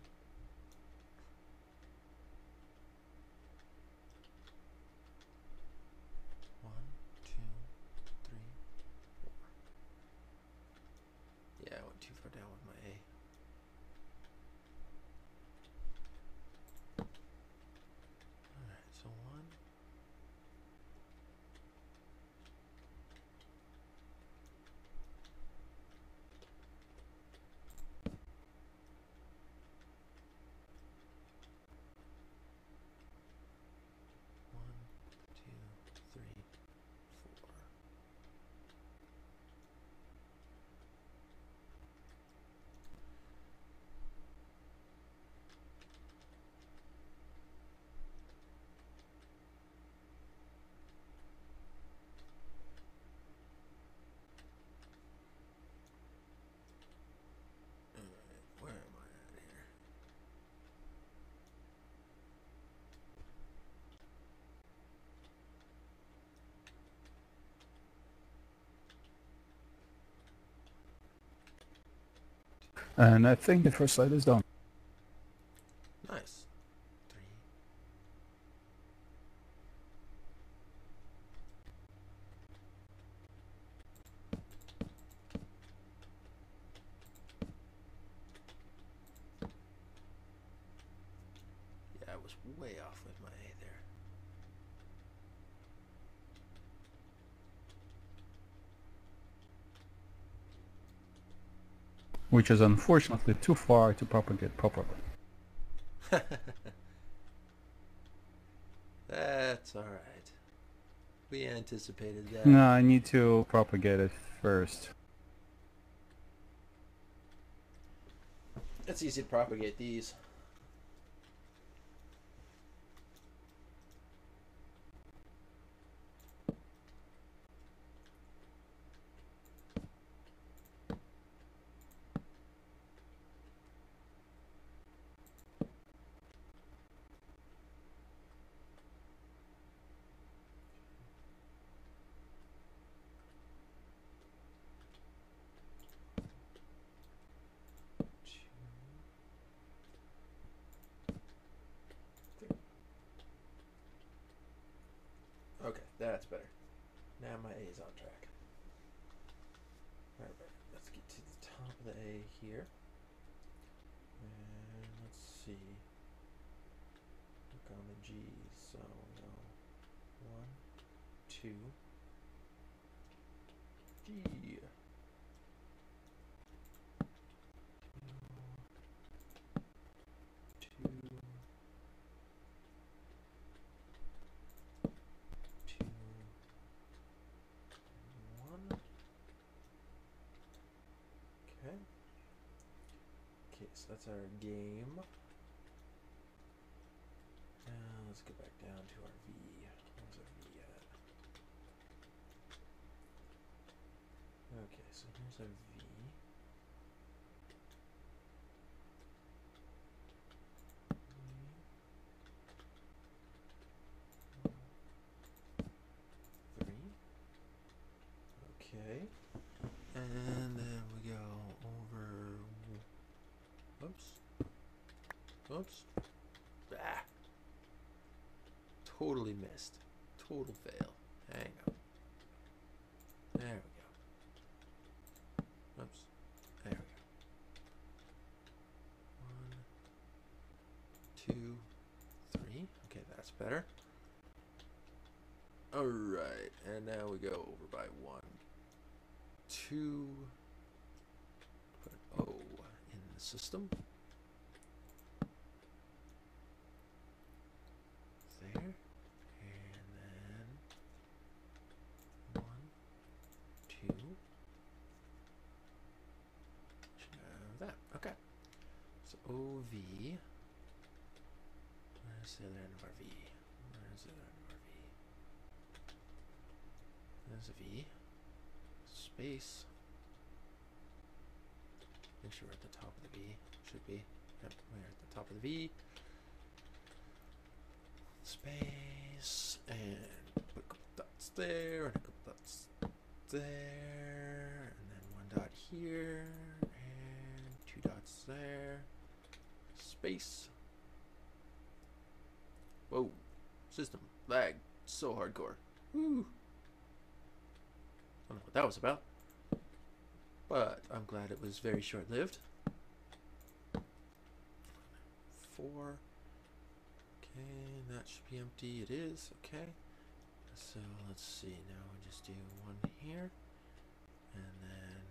S2: And I think the first slide is done.
S1: Nice. 3. Yeah, I was way off with my A there.
S2: Which is unfortunately too far to propagate properly.
S1: That's alright. We anticipated that.
S2: No, I need to propagate it first.
S1: It's easy to propagate these. Okay, that's better. Now my A is on track. Alright, let's get to the top of the A here. And let's see. Look on the G. So we go 1, 2, G. 2, 2, 1. Okay. Okay, so that's our game. Let's go back down to our V. Where's our V at? Okay, so here's our V. Three. Okay. And then we go over. Oops. Oops. Ah. Totally missed. Total fail. Hang on. There we go. Oops. There we go. 1, 2, 3. Okay, that's better. Alright, and now we go over by 1, 2. Put an O in the system. There. And then 1, 2. Should have that. Okay. So OV. Where's the other end of our V? Where's the other end of our V? There's a V. Space. Make sure we're at the top of the V. Should be. Yep, we're at the top of the V. Space. And put a couple dots there. And a couple dots there. And then 1 dot here. And 2 dots there. Space. Whoa. System lag. So hardcore. Woo. I don't know what that was about. But I'm glad it was very short-lived. 4. Okay, that should be empty. It is. Okay. So let's see. Now we just do 1 here. And then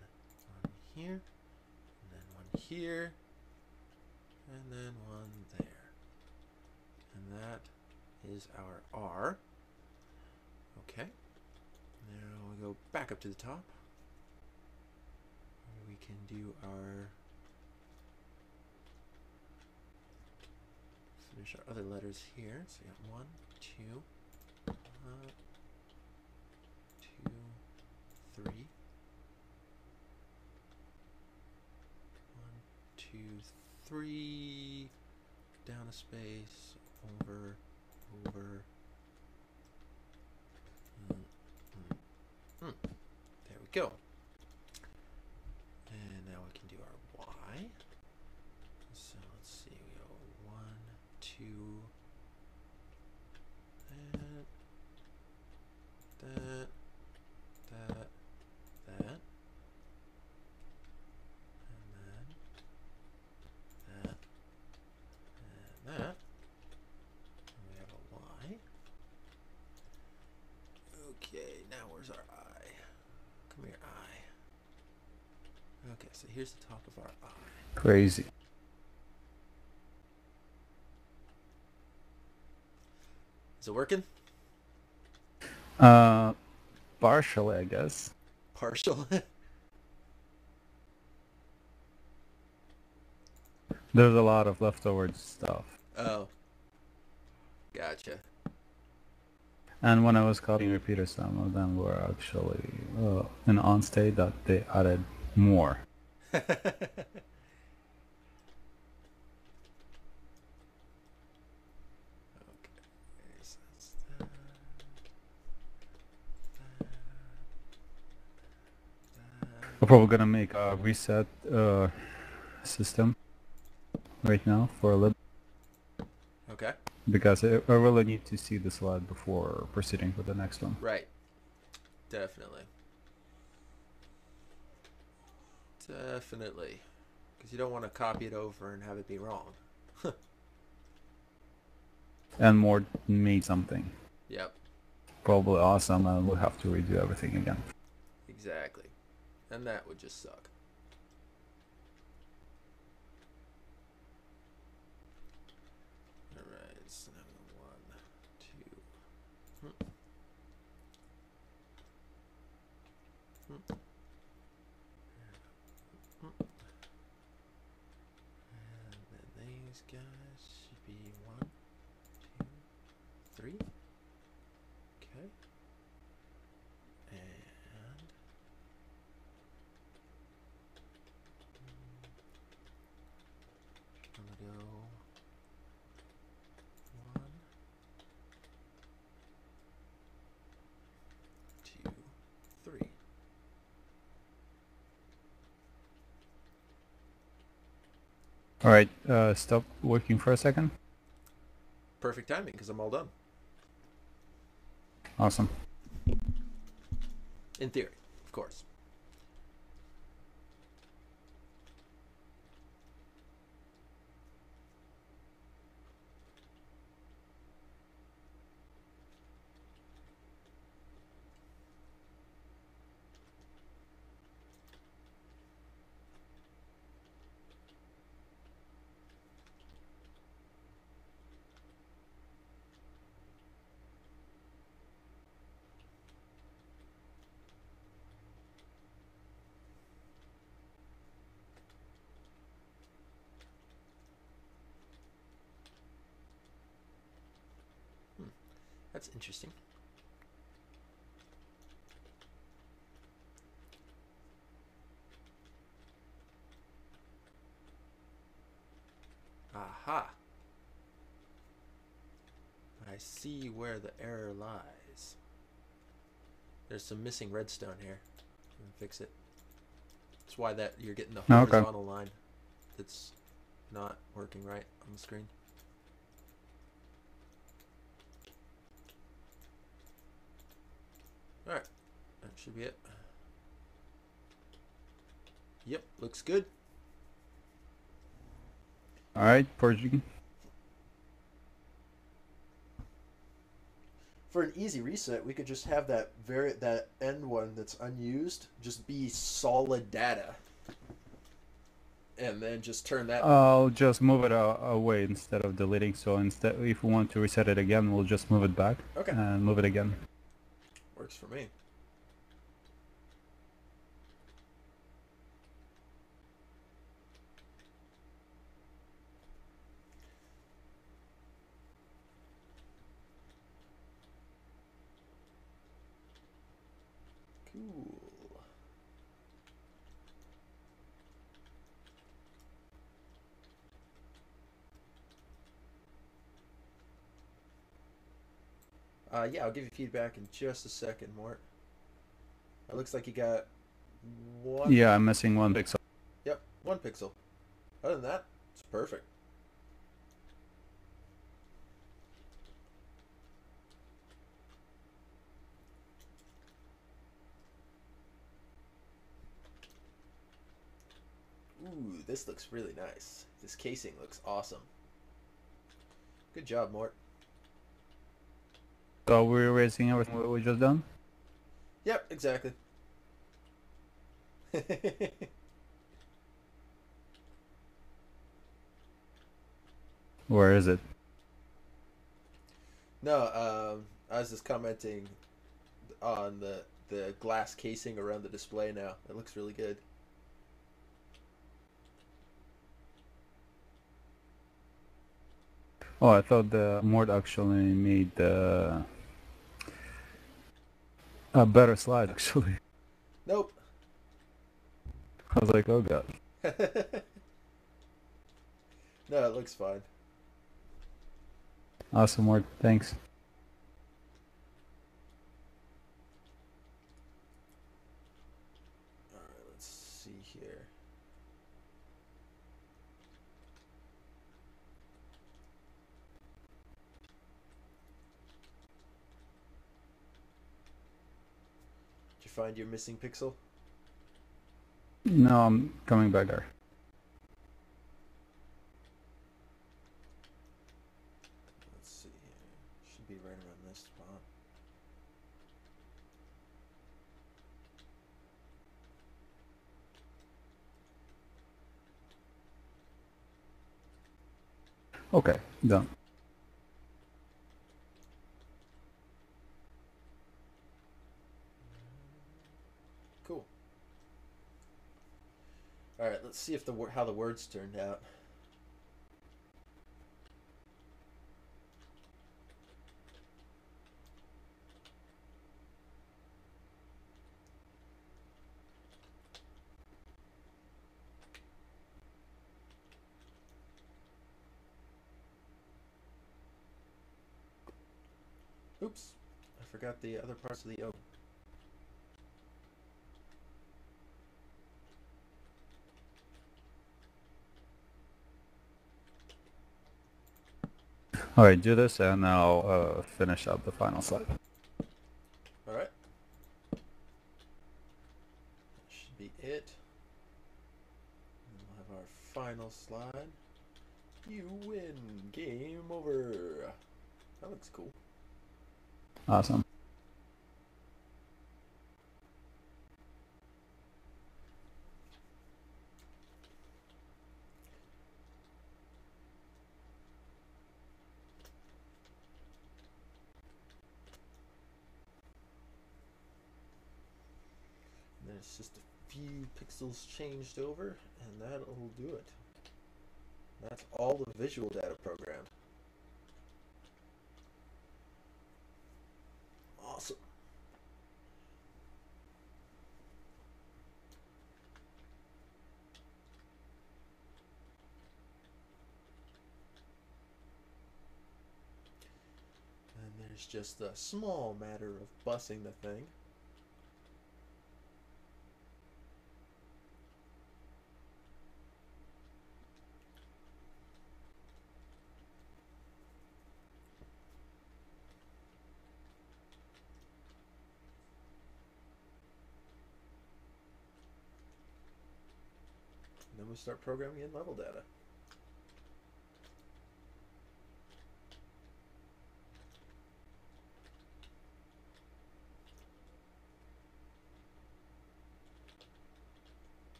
S1: 1 here. And then 1 here. And then 1 there. And that is our R. Okay. Now we go back up to the top. We can do our finish our other letters here. So we got 1, 2, 2, 3. 1, 2, 3. Down a space. Over. There we go. And now we can do our Y. now where's our eye? Come here, eye. Okay, so here's the top of our eye.
S2: Crazy.
S1: Is it working?
S2: Partially, I guess.
S1: Partial.
S2: There's a lot of leftover stuff.
S1: Oh. Gotcha.
S2: And when I was copying repeaters, some of them were actually in on state that they added more. We're probably gonna make a reset system right now for a little,
S1: Okay.
S2: because I really need to see the slide before proceeding with the next one.
S1: Right. Definitely. Definitely. Because you don't want to copy it over and have it be wrong.
S2: And more made something.
S1: Yep.
S2: Probably awesome, and we'll have to redo everything again.
S1: Exactly. And that would just suck. Alright, so now 1, 2. And then these guys should be 1, 2, 3. Okay. And I'm gonna go 1, 2, 3.
S2: Alright, stop working for a second.
S1: Perfect timing because I'm all done.
S2: Awesome.
S1: In theory, of course. That's interesting. Aha. I see where the error lies. There's some missing redstone here. I'm gonna fix it. That's why that you're getting the horizontal line that's not working right on the screen. Alright, that should be it. Yep, looks good.
S2: Alright, purging.
S1: For an easy reset, we could just have that end one that's unused just be solid data. And then just turn that.
S2: I'll just move it away instead of deleting. So instead, if we want to reset it again, we'll just move it back.
S1: Okay.
S2: And move it again.
S1: Works for me. Cool. Yeah, I'll give you feedback in just a second, Mort. It looks like you got one.
S2: Yeah, I'm missing 1 pixel.
S1: Yep, 1 pixel. Other than that, it's perfect. Ooh, this looks really nice. This casing looks awesome. Good job, Mort.
S2: So we're erasing everything we just done?
S1: Yep, exactly.
S2: Where is it?
S1: No, I was just commenting on the glass casing around the display now. It looks really good.
S2: Oh, I thought the mod actually made a better slide actually.
S1: Nope.
S2: I was like, oh god.
S1: No, it looks fine.
S2: Awesome word. Thanks.
S1: Alright, let's see here. Did you find your missing pixel?
S2: No, I'm coming back there.
S1: Let's see here. Should be right around this spot.
S2: Okay, done.
S1: Cool. All right, let's see if how the words turned out. Oops, I forgot the other parts of the O.
S2: Alright, do this and I'll finish up the final slide.
S1: All right. That should be it. And we'll have our final slide. You win. Game over. That looks cool.
S2: Awesome.
S1: There's just a few pixels changed over, and that'll do it. That's all the visual data programmed. Awesome. And there's just a small matter of busing the thing. And then we start programming in level data.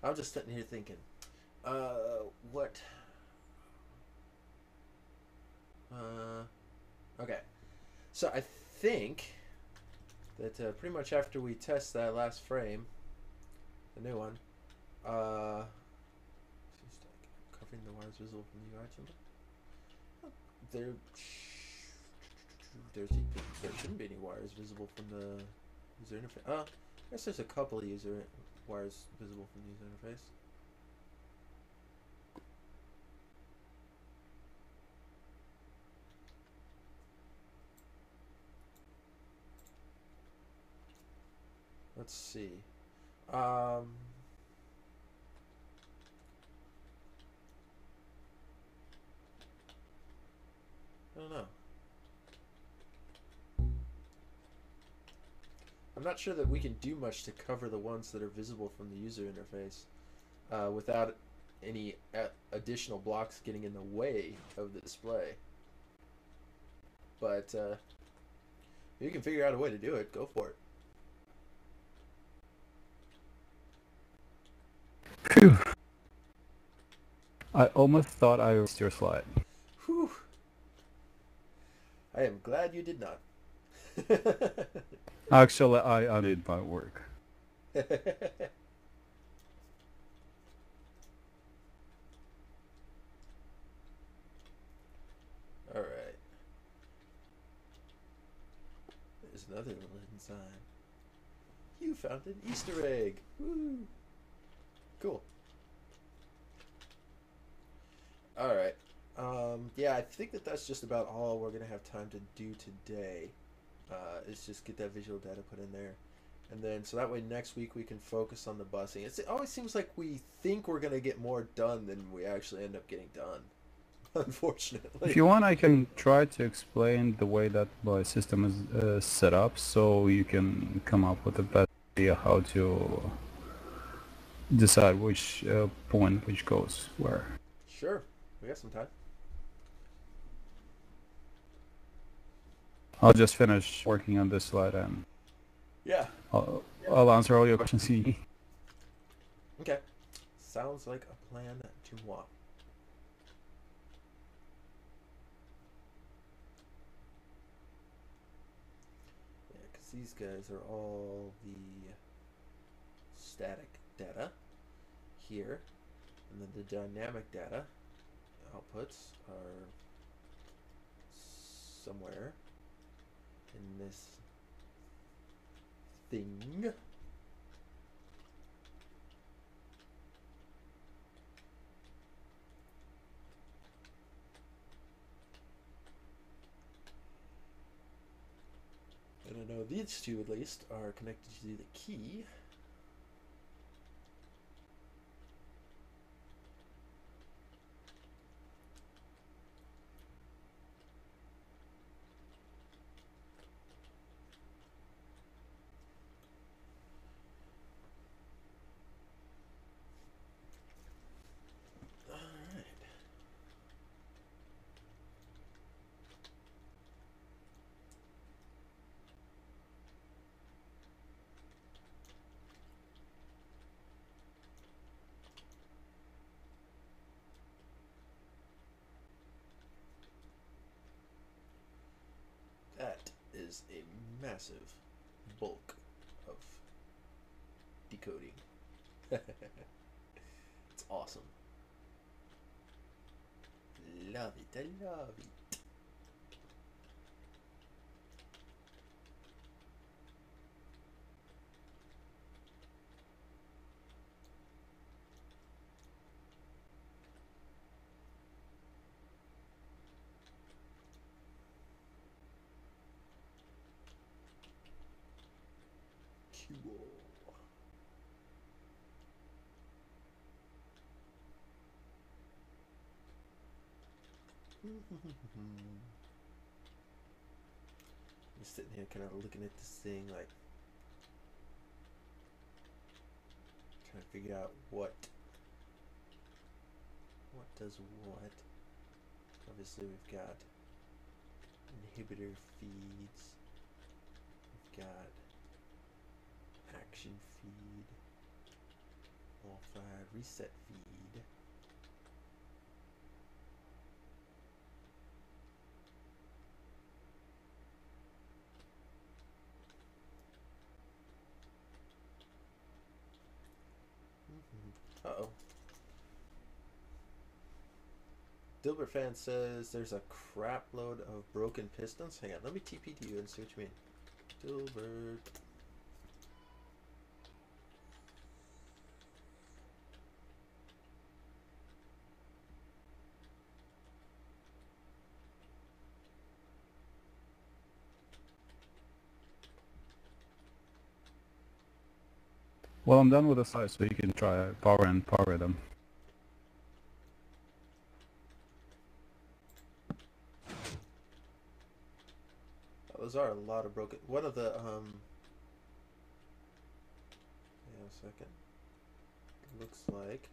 S1: I'm just sitting here thinking, what? Okay. So I think that pretty much after we test that last frame, the new one, just like covering the wires visible from the UI symbol. There shouldn't be any wires visible from the user interface. I guess there's a couple of wires visible from the user interface. Let's see. I don't know. I'm not sure that we can do much to cover the ones that are visible from the user interface without any additional blocks getting in the way of the display. But if you can figure out a way to do it, go for it.
S2: Phew. I almost thought I missed your slide.
S1: Whew. I am glad you did not.
S2: Actually, I did my work.
S1: Alright. There's another little hidden sign. You found an Easter egg! Woo! Cool. Alright. Yeah, I think that that's just about all we're going to have time to do today. Is just get that visual data put in there. And then, so that way next week we can focus on the busing. It always seems like we think we're going to get more done than we actually end up getting done. Unfortunately.
S2: If you want, I can try to explain the way that my system is set up, so you can come up with a better idea how to decide which point which goes where.
S1: Sure, we got some time.
S2: I'll just finish working on this slide and
S1: Yeah.
S2: I'll answer all your questions you need.
S1: Okay. Sounds like a plan to moi. Yeah, because these guys are all the static data here, and then the dynamic data outputs are somewhere in this thing. And I know these two at least are connected to the key. That is a massive bulk of decoding. It's awesome. Love it, I love it. Cool. I'm sitting here kind of looking at this thing like trying to figure out what does what. Obviously we've got inhibitor feeds, we've got action feed, all fire reset feed. Uh-oh. Dilbert fan says there's a crap load of broken pistons. Hang on, let me TP to you and see what you mean. Dilbert.
S2: Well, I'm done with the slides, so you can try power them.
S1: Those are a lot of broken. One of the hang on a second. It looks like,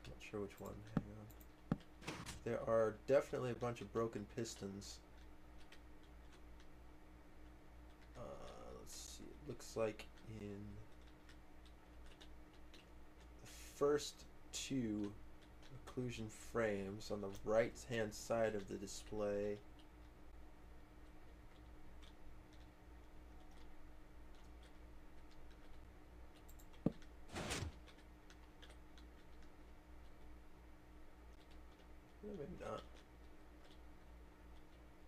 S1: not sure which one. Hang on. There are definitely a bunch of broken pistons. Let's see. It looks like in the first two occlusion frames on the right hand side of the display. Maybe not.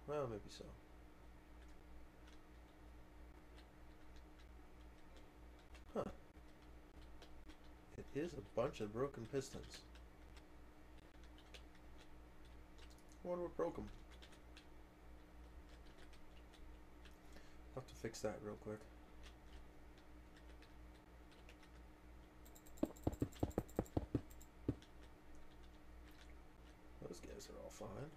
S1: Well, maybe so. Huh. It is a bunch of broken pistons. I wonder what broke them. I'll have to fix that real quick. Those guys are all fine.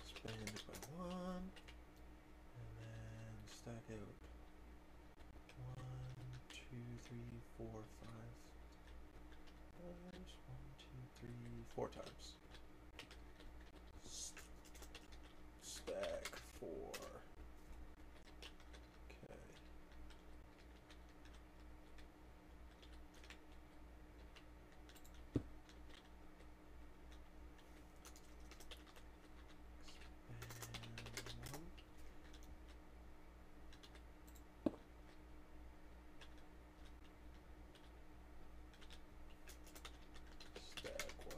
S1: Expand it by one, and then stack it up. 1, 2, 3, 4, 5. There's 1, 2, 3, 4 times. Stack 4. Okay. Expand 1. Stack 1.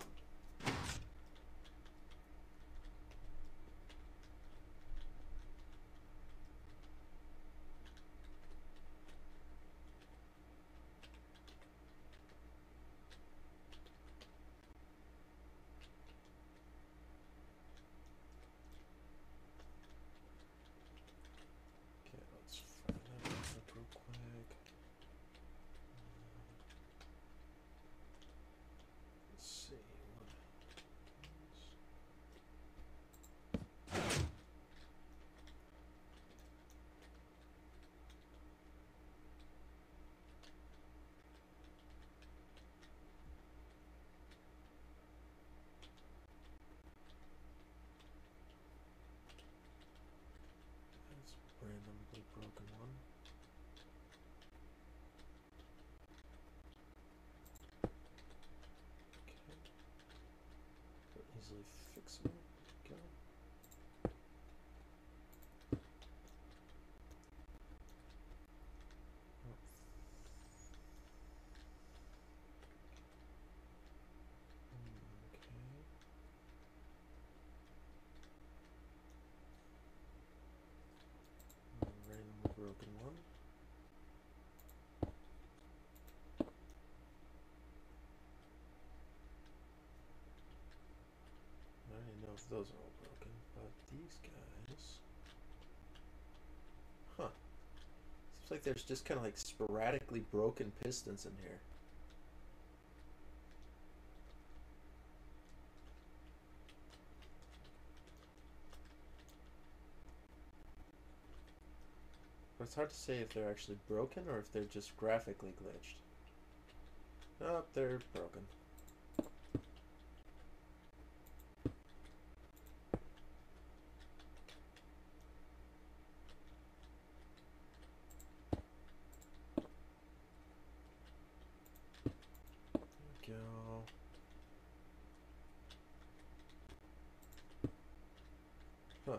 S1: Okay, let's find that up real quick. Let's see what is. That's randomly broken one. Okay. They're easily fixable. Go. Oh. Okay. Randomly broken one. I don't even know if those are all broken, but these guys. Huh. Seems like there's just kind of like sporadically broken pistons in here. But it's hard to say if they're actually broken or if they're just graphically glitched. Oh, they're broken. There we go. Huh.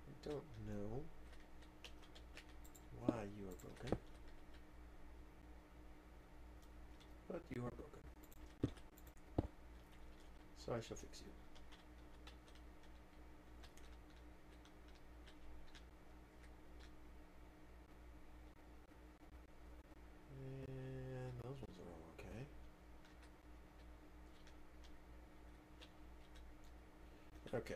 S1: I don't know why you are broken, but you are broken. So I shall fix you. And those ones are all okay. Okay.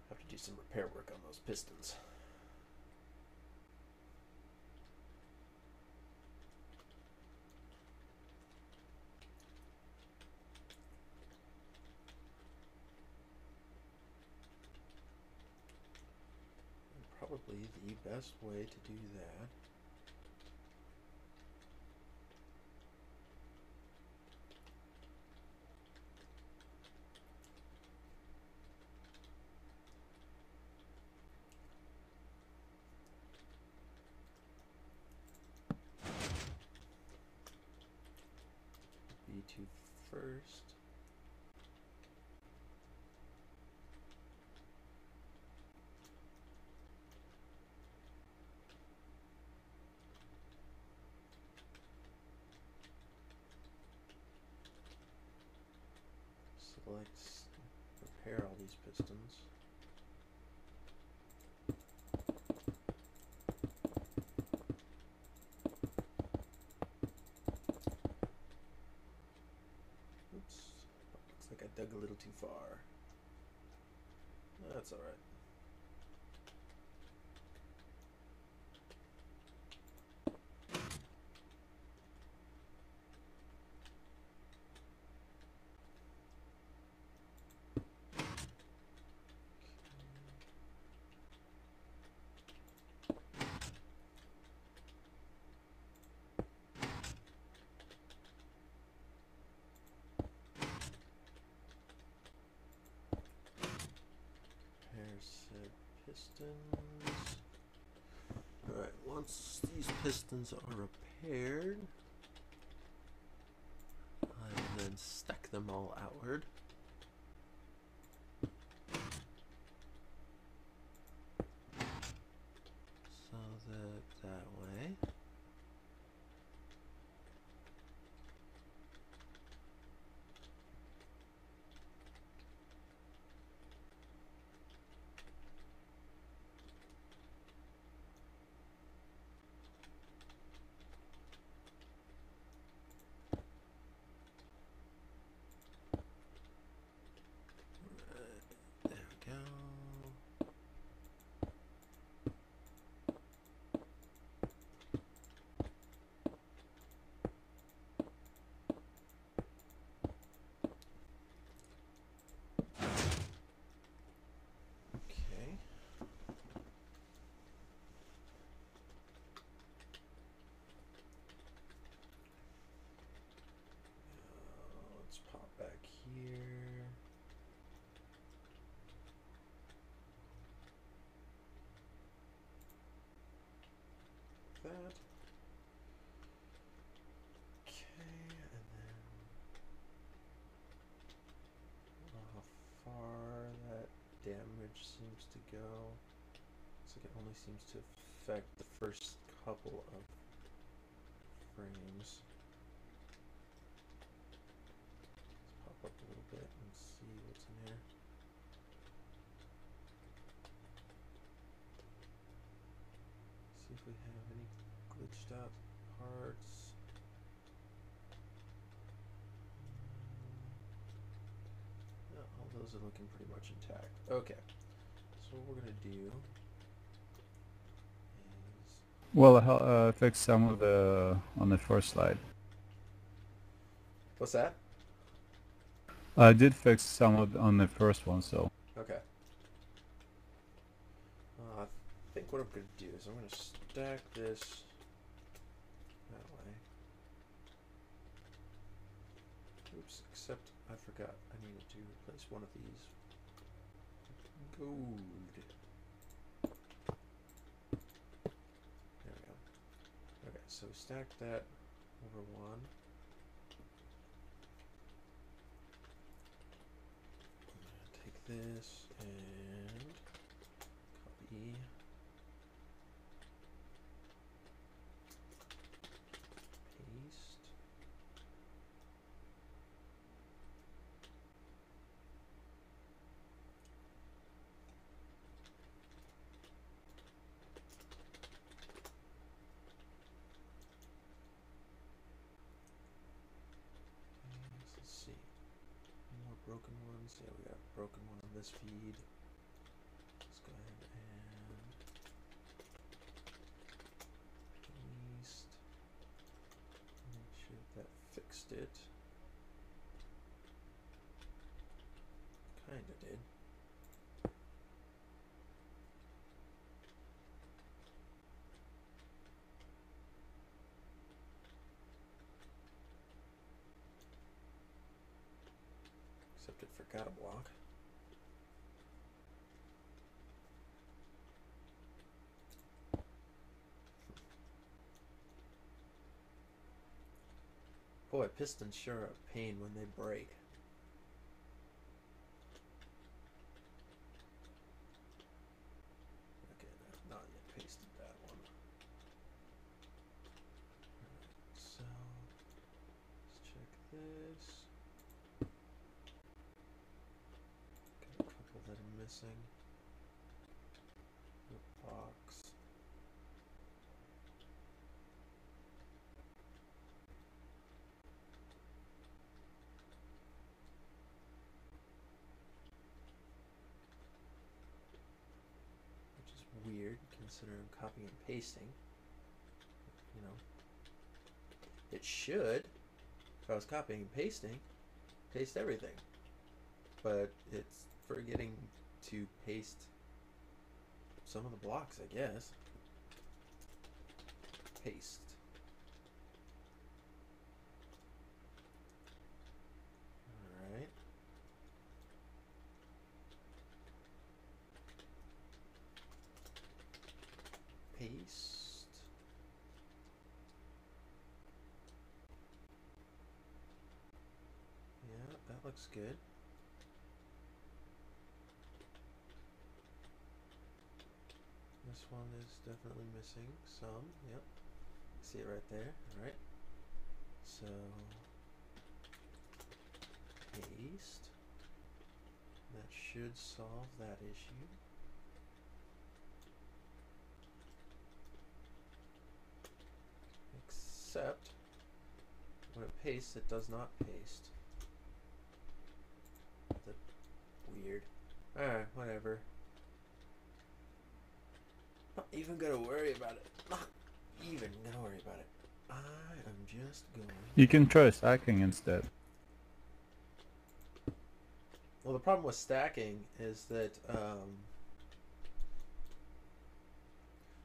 S1: Have to do some repair work on those pistons. Probably the best way to do that be to first select, repair all these pistons. Oops, looks like I dug a little too far. That's all right. Repair said pistons. Alright, once these pistons are repaired, I will then stack them all outward. So that way. There we go. Okay. Let's pop back here. That. Okay, and then how far that damage seems to go. Looks like it only seems to affect the first couple of frames. Let's pop up a little bit and see what's in there. See if we have any glitched out parts. Yeah, all those are looking pretty much intact. Okay, so what we're gonna do is
S2: Well, I fixed some of the on the first slide.
S1: what's that?
S2: I did fix some of on the first one, so
S1: Okay. I think what I'm gonna do is I'm gonna stack this that way. Oops, except I forgot I needed to replace one of these. Gold. There we go. Okay, so stack that over one. Take this and copy. Paste. fittings. Yeah, we got a broken one on this feed. Let's go ahead and paste. Make sure that fixed it. Kinda did. Except it forgot a block. Boy, pistons sure are a pain when they break. Okay, I've not yet pasted that one. Alright, so let's check this. Got a couple that are missing. The box. Which is weird considering copying and pasting. You know, it should, if I was copying and pasting, paste everything. But it's forgetting to paste some of the blocks, I guess. Paste. Alright. Paste. Yeah, that looks good. This one is definitely missing some. Yep. See it right there. Alright. So paste. That should solve that issue. Except when it pastes, it does not paste. That's weird. Alright, whatever. Not even gonna worry about it. Not even gonna worry about it. I am just going.
S2: You can try stacking instead.
S1: Well, the problem with stacking is that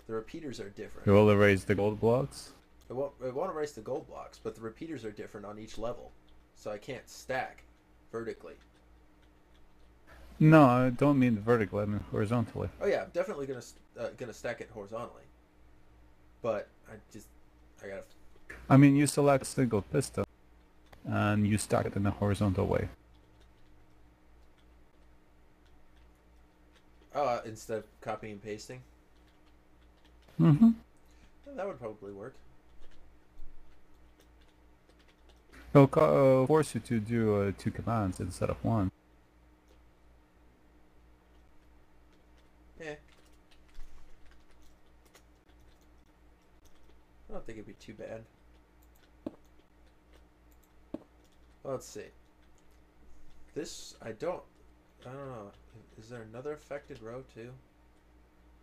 S1: the repeaters are different.
S2: You will erase the gold blocks.
S1: It won't erase the gold blocks, but the repeaters are different on each level, so I can't stack vertically.
S2: No, I don't mean vertically. I mean horizontally.
S1: Oh yeah, I'm definitely gonna stack it horizontally, but I gotta.
S2: I mean, you select single piston, and you stack it in a horizontal way.
S1: Oh, instead of copying and pasting.
S2: Mm-hmm.
S1: Yeah, that would probably work.
S2: It'll force you to do 2 commands instead of 1.
S1: Yeah. I don't think it'd be too bad. Well, let's see. This, I don't know. Is there another affected row too?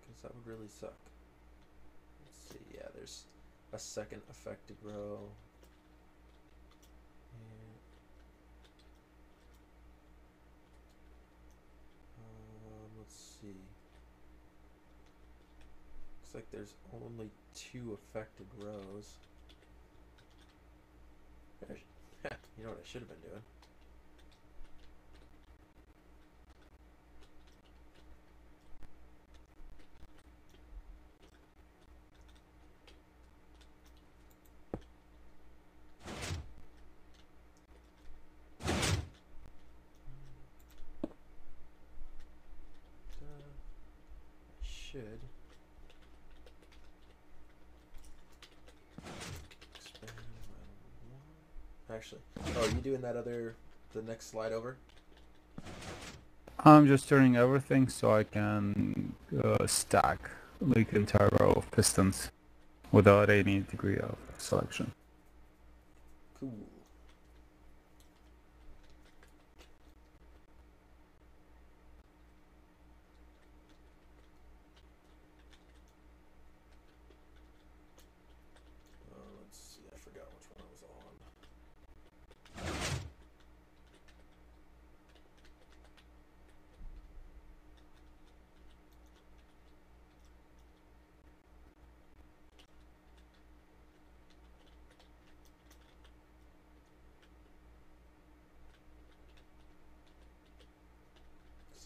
S1: Because that would really suck. Let's see. Yeah, there's a second affected row. Let's see. Looks like there's only 2 affected rows. You know what I should have been doing? Should expand my one. Actually, oh, are you doing that the next slide over?
S2: I'm just turning everything so I can stack like an entire row of pistons without any degree of selection.
S1: Cool.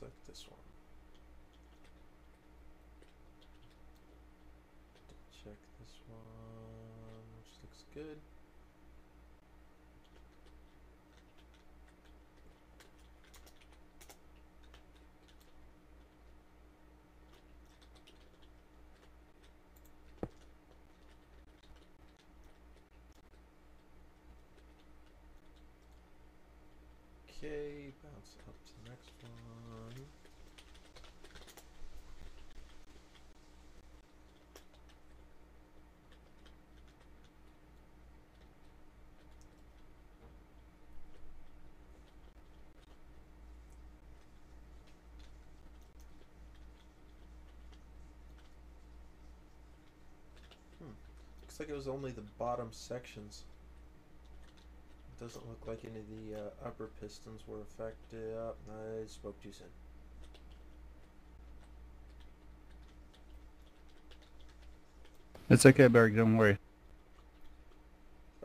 S1: select this one. Check this one, which looks good. Okay, bounce up to the next one. Looks like it was only the bottom sections. It doesn't look like any of the upper pistons were affected. Oh, I spoke too soon.
S2: It's okay, Berg, don't worry.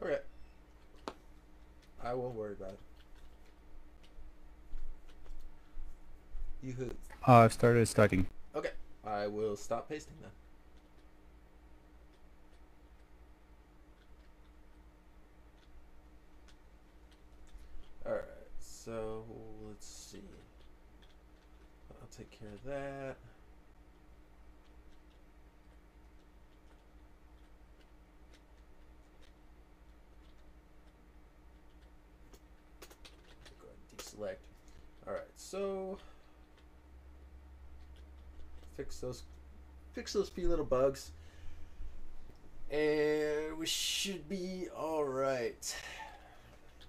S1: Okay. I won't worry about it. You who?
S2: I've started stacking.
S1: Okay. I will stop pasting then. Alright, so let's see. I'll take care of that. Go ahead and deselect. Alright, so fix those few little bugs. And we should be alright.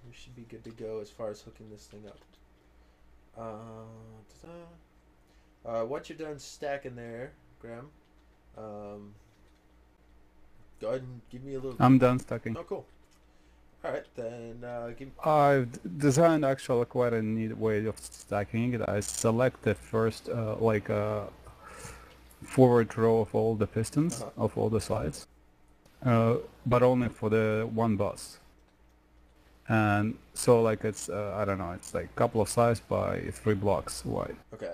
S1: We should be good to go as far as hooking this thing up. Once you're done stacking there, Graham, go ahead and give me a little...
S2: I'm done stacking.
S1: Oh, cool. Alright, then give...
S2: I've designed actually quite a neat way of stacking it. I select the first forward row of all the pistons, of all the slides, but only for the one bus. And so like it's, I don't know, it's like a couple of slides by 3 blocks wide.
S1: Okay.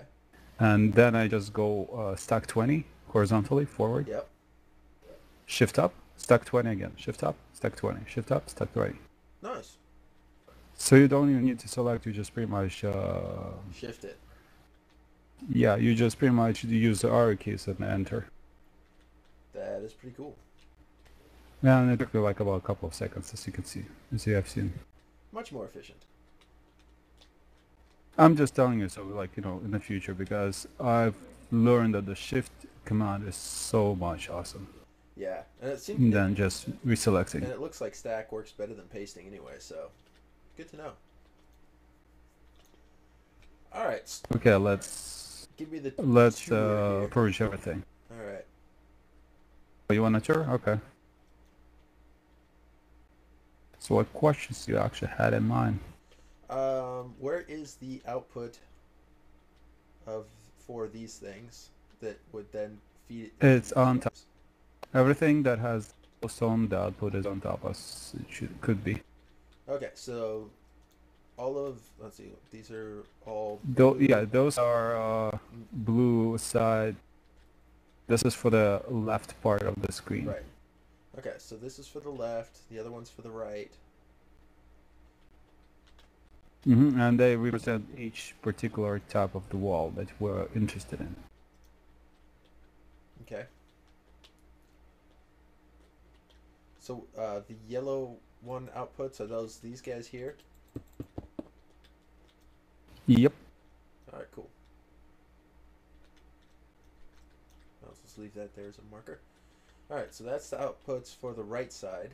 S2: And then I just go stack 20 horizontally forward.
S1: Yep.
S2: Shift up, stack 20 again. Shift up, stack 20. Shift up, stack 20.
S1: Nice.
S2: So you don't even need to select, you just pretty much...
S1: shift it.
S2: Yeah, you just pretty much use the arrow keys and enter.
S1: That is pretty cool.
S2: Yeah, and it took me like about a couple of seconds, as you can see, as you have seen.
S1: Much more efficient.
S2: I'm just telling you so, like, you know, in the future, because I've learned that the shift command is so much awesome.
S1: Yeah, and it seems...
S2: than just reselecting.
S1: And it looks like stack works better than pasting anyway, so good to know. Alright.
S2: Okay, let's...
S1: Give me the
S2: Let's purge everything.
S1: Alright.
S2: Oh, you want a tour? Okay. So what questions do you actually had in mind?
S1: Where is the output for these things that would then feed it?
S2: It's on top. Everything that has on the output is on top, as it could be.
S1: Okay, so all of, let's see, these are all...
S2: Yeah, those are blue side. This is for the left part of the screen.
S1: Right. Okay, so this is for the left, the other one's for the right.
S2: And they represent each particular type of the wall that we're interested in.
S1: Okay. So the yellow one outputs, are these guys here?
S2: Yep.
S1: Alright, cool. I'll just leave that there as a marker. Alright, so that's the outputs for the right side.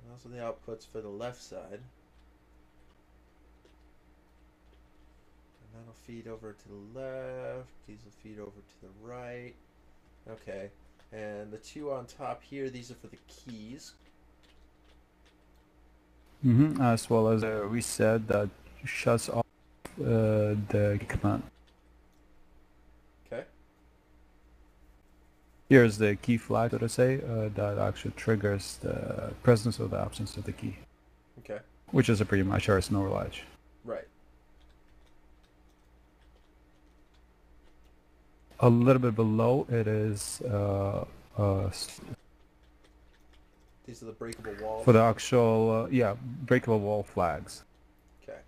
S1: And also the outputs for the left side. And that'll feed over to the left. These will feed over to the right. Okay. And the two on top here, these are for the keys.
S2: As well as a reset that shuts off the command.
S1: Okay.
S2: Here's the key flag, so to say, that actually triggers the presence or the absence of the key.
S1: Okay.
S2: Which is a pretty much our snow latch.
S1: Right.
S2: a little bit below it is
S1: These are the breakable walls.
S2: for the actual yeah, breakable wall flags.
S1: Okay.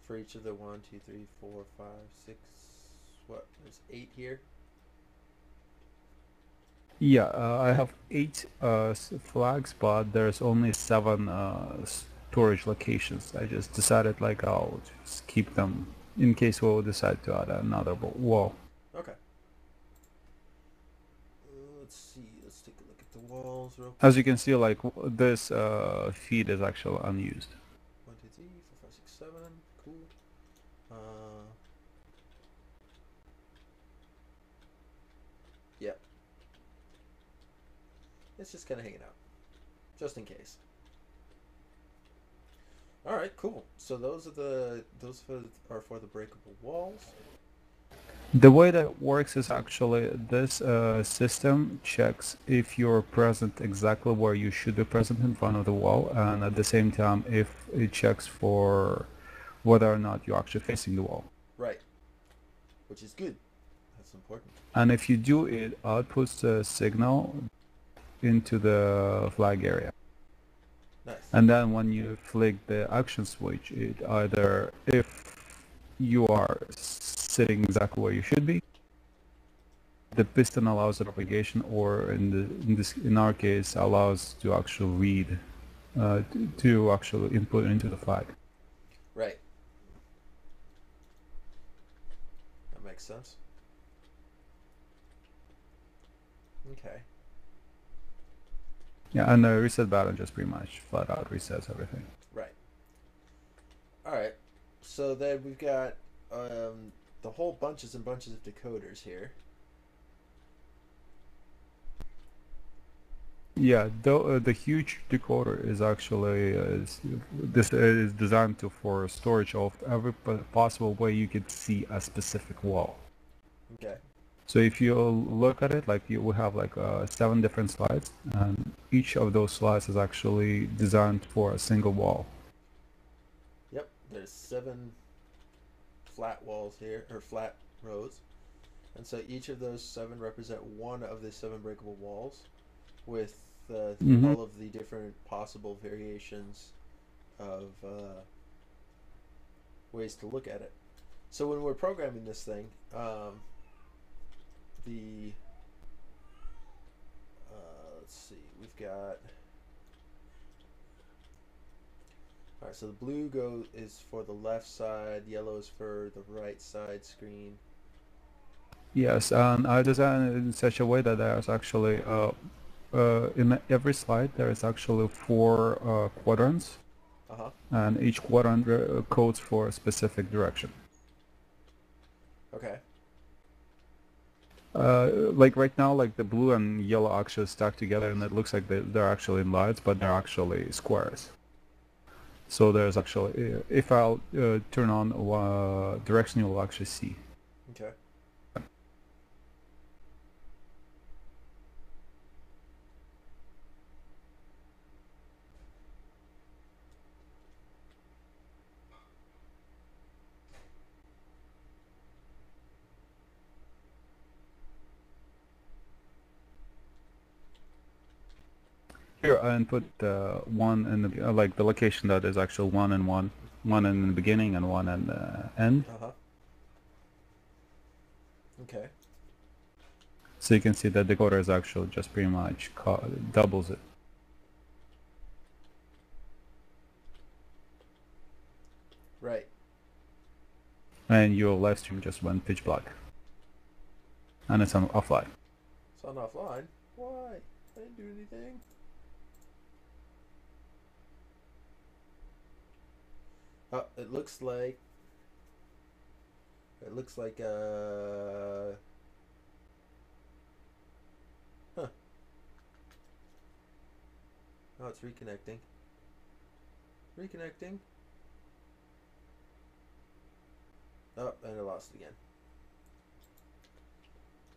S1: For each of the 1, 2, 3, 4, 5, 6. What? There's 8 here.
S2: Yeah, I have 8 flags, but there's only 7 storage locations. I just decided like I'll just keep them in case we'll decide to add another wall.
S1: Okay. Let's see. Let's take a look at the walls real quick.
S2: As you can see, like this feed is actually unused.
S1: 1, 2, 3, 4, 5, 6, 7. Cool. Yep. It's just kind of hanging out, just in case. All right, cool. So those are for the breakable walls.
S2: The way that it works is actually this system checks if you're present exactly where you should be present in front of the wall, and at the same time if it checks for whether or not you're actually facing the wall.
S1: Right. Which is good. That's important.
S2: And if you do, it outputs a signal into the flag area.
S1: Nice.
S2: And then when you flick the action switch, it either, if you are sitting exactly where you should be, the piston allows the propagation, or in our case allows to actually read, to actually input into the flag.
S1: Right. That makes sense. Okay.
S2: Yeah, and the reset button just pretty much flat out resets everything.
S1: Right. All right. So then we've got the whole bunches and bunches of decoders here.
S2: Yeah, the huge decoder is actually this is designed for storage of every possible way you could see a specific wall.
S1: Okay.
S2: So if you look at it, like you will have like 7 different slides, and each of those slides is actually designed for a single wall.
S1: Yep. There's 7 flat walls here, or flat rows, and so each of those 7 represent one of the 7 breakable walls, with all of the different possible variations of ways to look at it. So when we're programming this thing, let's see, we've got, all right, so the blue is for the left side, yellow is for the right side screen.
S2: Yes, and I designed it in such a way that there's actually in every slide there is actually 4 quadrants, and each quadrant codes for a specific direction.
S1: Okay.
S2: Like right now, like the blue and yellow actually stuck together, and it looks like they're actually in lines, but they're actually squares. So there's actually, if I'll turn on direction, you'll actually see.
S1: Okay.
S2: Here I input 1 in the like the location that is actually 1 and 1, 1 in the beginning and 1 in the end.
S1: Okay.
S2: So you can see that the decoder is actually just pretty much doubles it.
S1: Right.
S2: And your live stream just went pitch black, and it's on offline.
S1: It's on offline. Why? I didn't do anything. Oh, it looks like huh. Oh, it's reconnecting. Reconnecting. Oh, and I lost it again.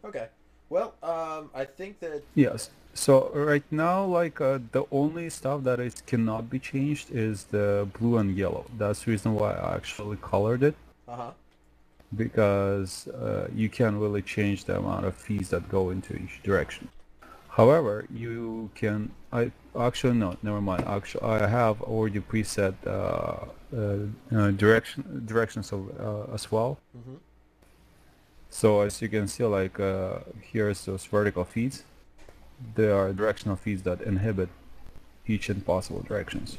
S1: Okay. Well, I think that...
S2: Yes. So right now, like the only stuff that is cannot be changed is the blue and yellow. That's the reason why I actually colored it. because you can't really change the amount of feeds that go into each direction. However, you can. I actually no, never mind. Actually, I have already preset directions of as well.
S1: Mm-hmm.
S2: So as you can see, like here's those vertical feeds. There are directional feeds that inhibit each and possible directions.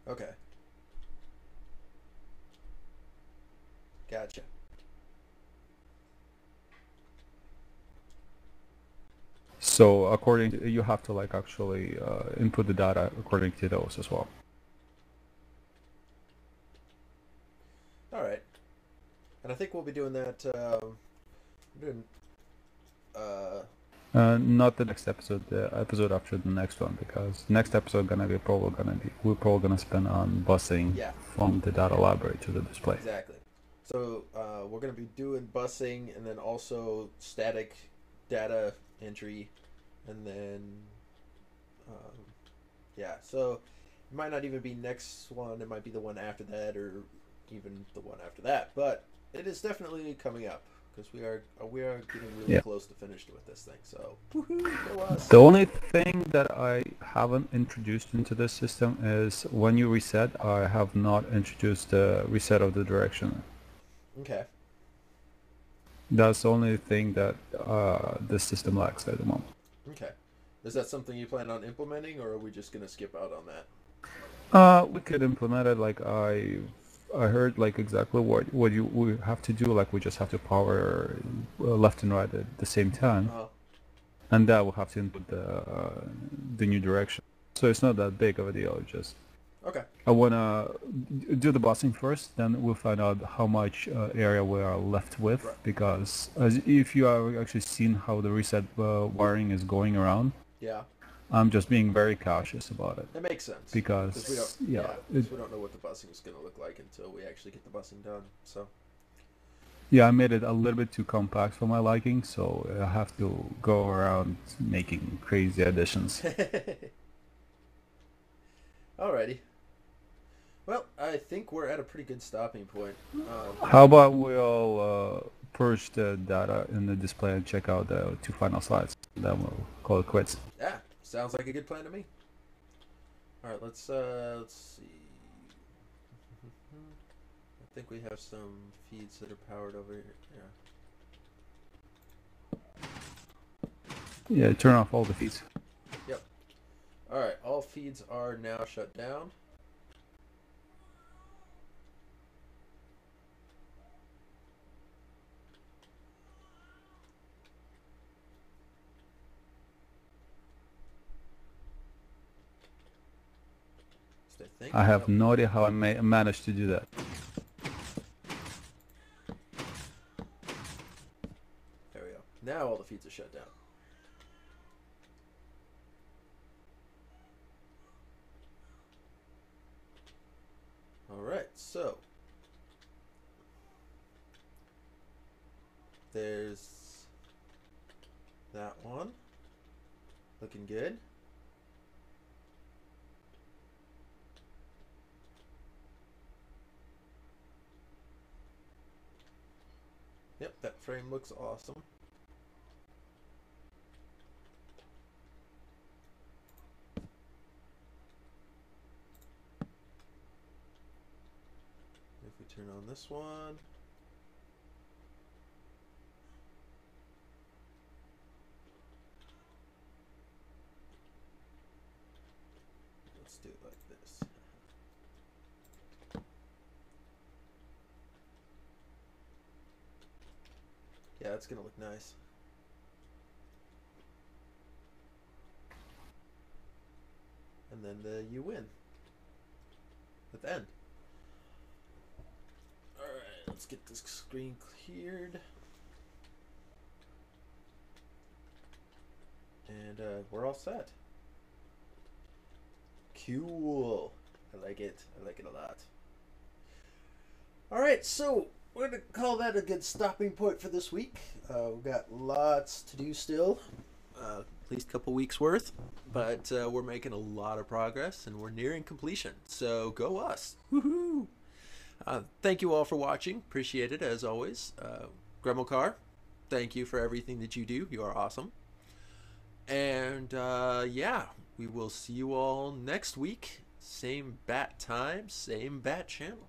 S1: Okay. Gotcha.
S2: So according to, you have to like actually input the data according to those as well.
S1: All right. And I think we'll be doing that. Doing.
S2: Not the next episode, the episode after the next one, because the next episode we're probably gonna spend on busing
S1: Yeah.
S2: from the data library to the display.
S1: Exactly. So we're going to be doing busing and then also static data entry, and then yeah. So it might not even be next one. It might be the one after that, or even the one after that. But it is definitely coming up because we are getting really close to finished with this thing. So woohoo, go us.
S2: The only thing that I haven't introduced into this system is when you reset, I have not introduced the reset of the direction.
S1: Okay.
S2: That's the only thing that this system lacks at the moment.
S1: Okay. Is that something you plan on implementing, or are we just going to skip out on that?
S2: We could implement it. Like I heard like exactly what we have to do. Like we just have to power left and right at the same time, and that will have to input the new direction. So it's not that big of a deal. Just
S1: okay.
S2: I wanna do the busing first, then we'll find out how much area we are left with.
S1: Right.
S2: Because if you have actually seen how the reset wiring is going around,
S1: Yeah.
S2: I'm just being very cautious about it.
S1: That makes sense.
S2: Because
S1: we don't,
S2: we
S1: don't know what the busing is going to look like until we actually get the busing done. So.
S2: Yeah, I made it a little bit too compact for my liking, so I have to go around making crazy additions.
S1: Alrighty. Well, I think we're at a pretty good stopping point.
S2: How about we'll purge the data in the display and check out the 2 final slides. Then we'll call it quits.
S1: Yeah, sounds like a good plan to me. All right, let's see. I think we have some feeds that are powered over here. Yeah.
S2: Yeah, turn off all the feeds.
S1: Yep. All right, all feeds are now shut down.
S2: I have no idea how I managed to do that.
S1: There we go. Now all the feeds are shut down. All right, so there's that one. Looking good. Yep, that frame looks awesome. If we turn on this one. Let's do it like this. Yeah, it's gonna look nice. And then you win at the end. Alright, let's get this screen cleared. And we're all set. Cool. I like it. I like it a lot. Alright, so we're going to call that a good stopping point for this week. We've got lots to do still. At least a couple weeks worth. But we're making a lot of progress and we're nearing completion. So go us. Woohoo! Thank you all for watching. Appreciate it as always. Gremilcar, thank you for everything that you do. You are awesome. And yeah, we will see you all next week. Same bat time, same bat channel.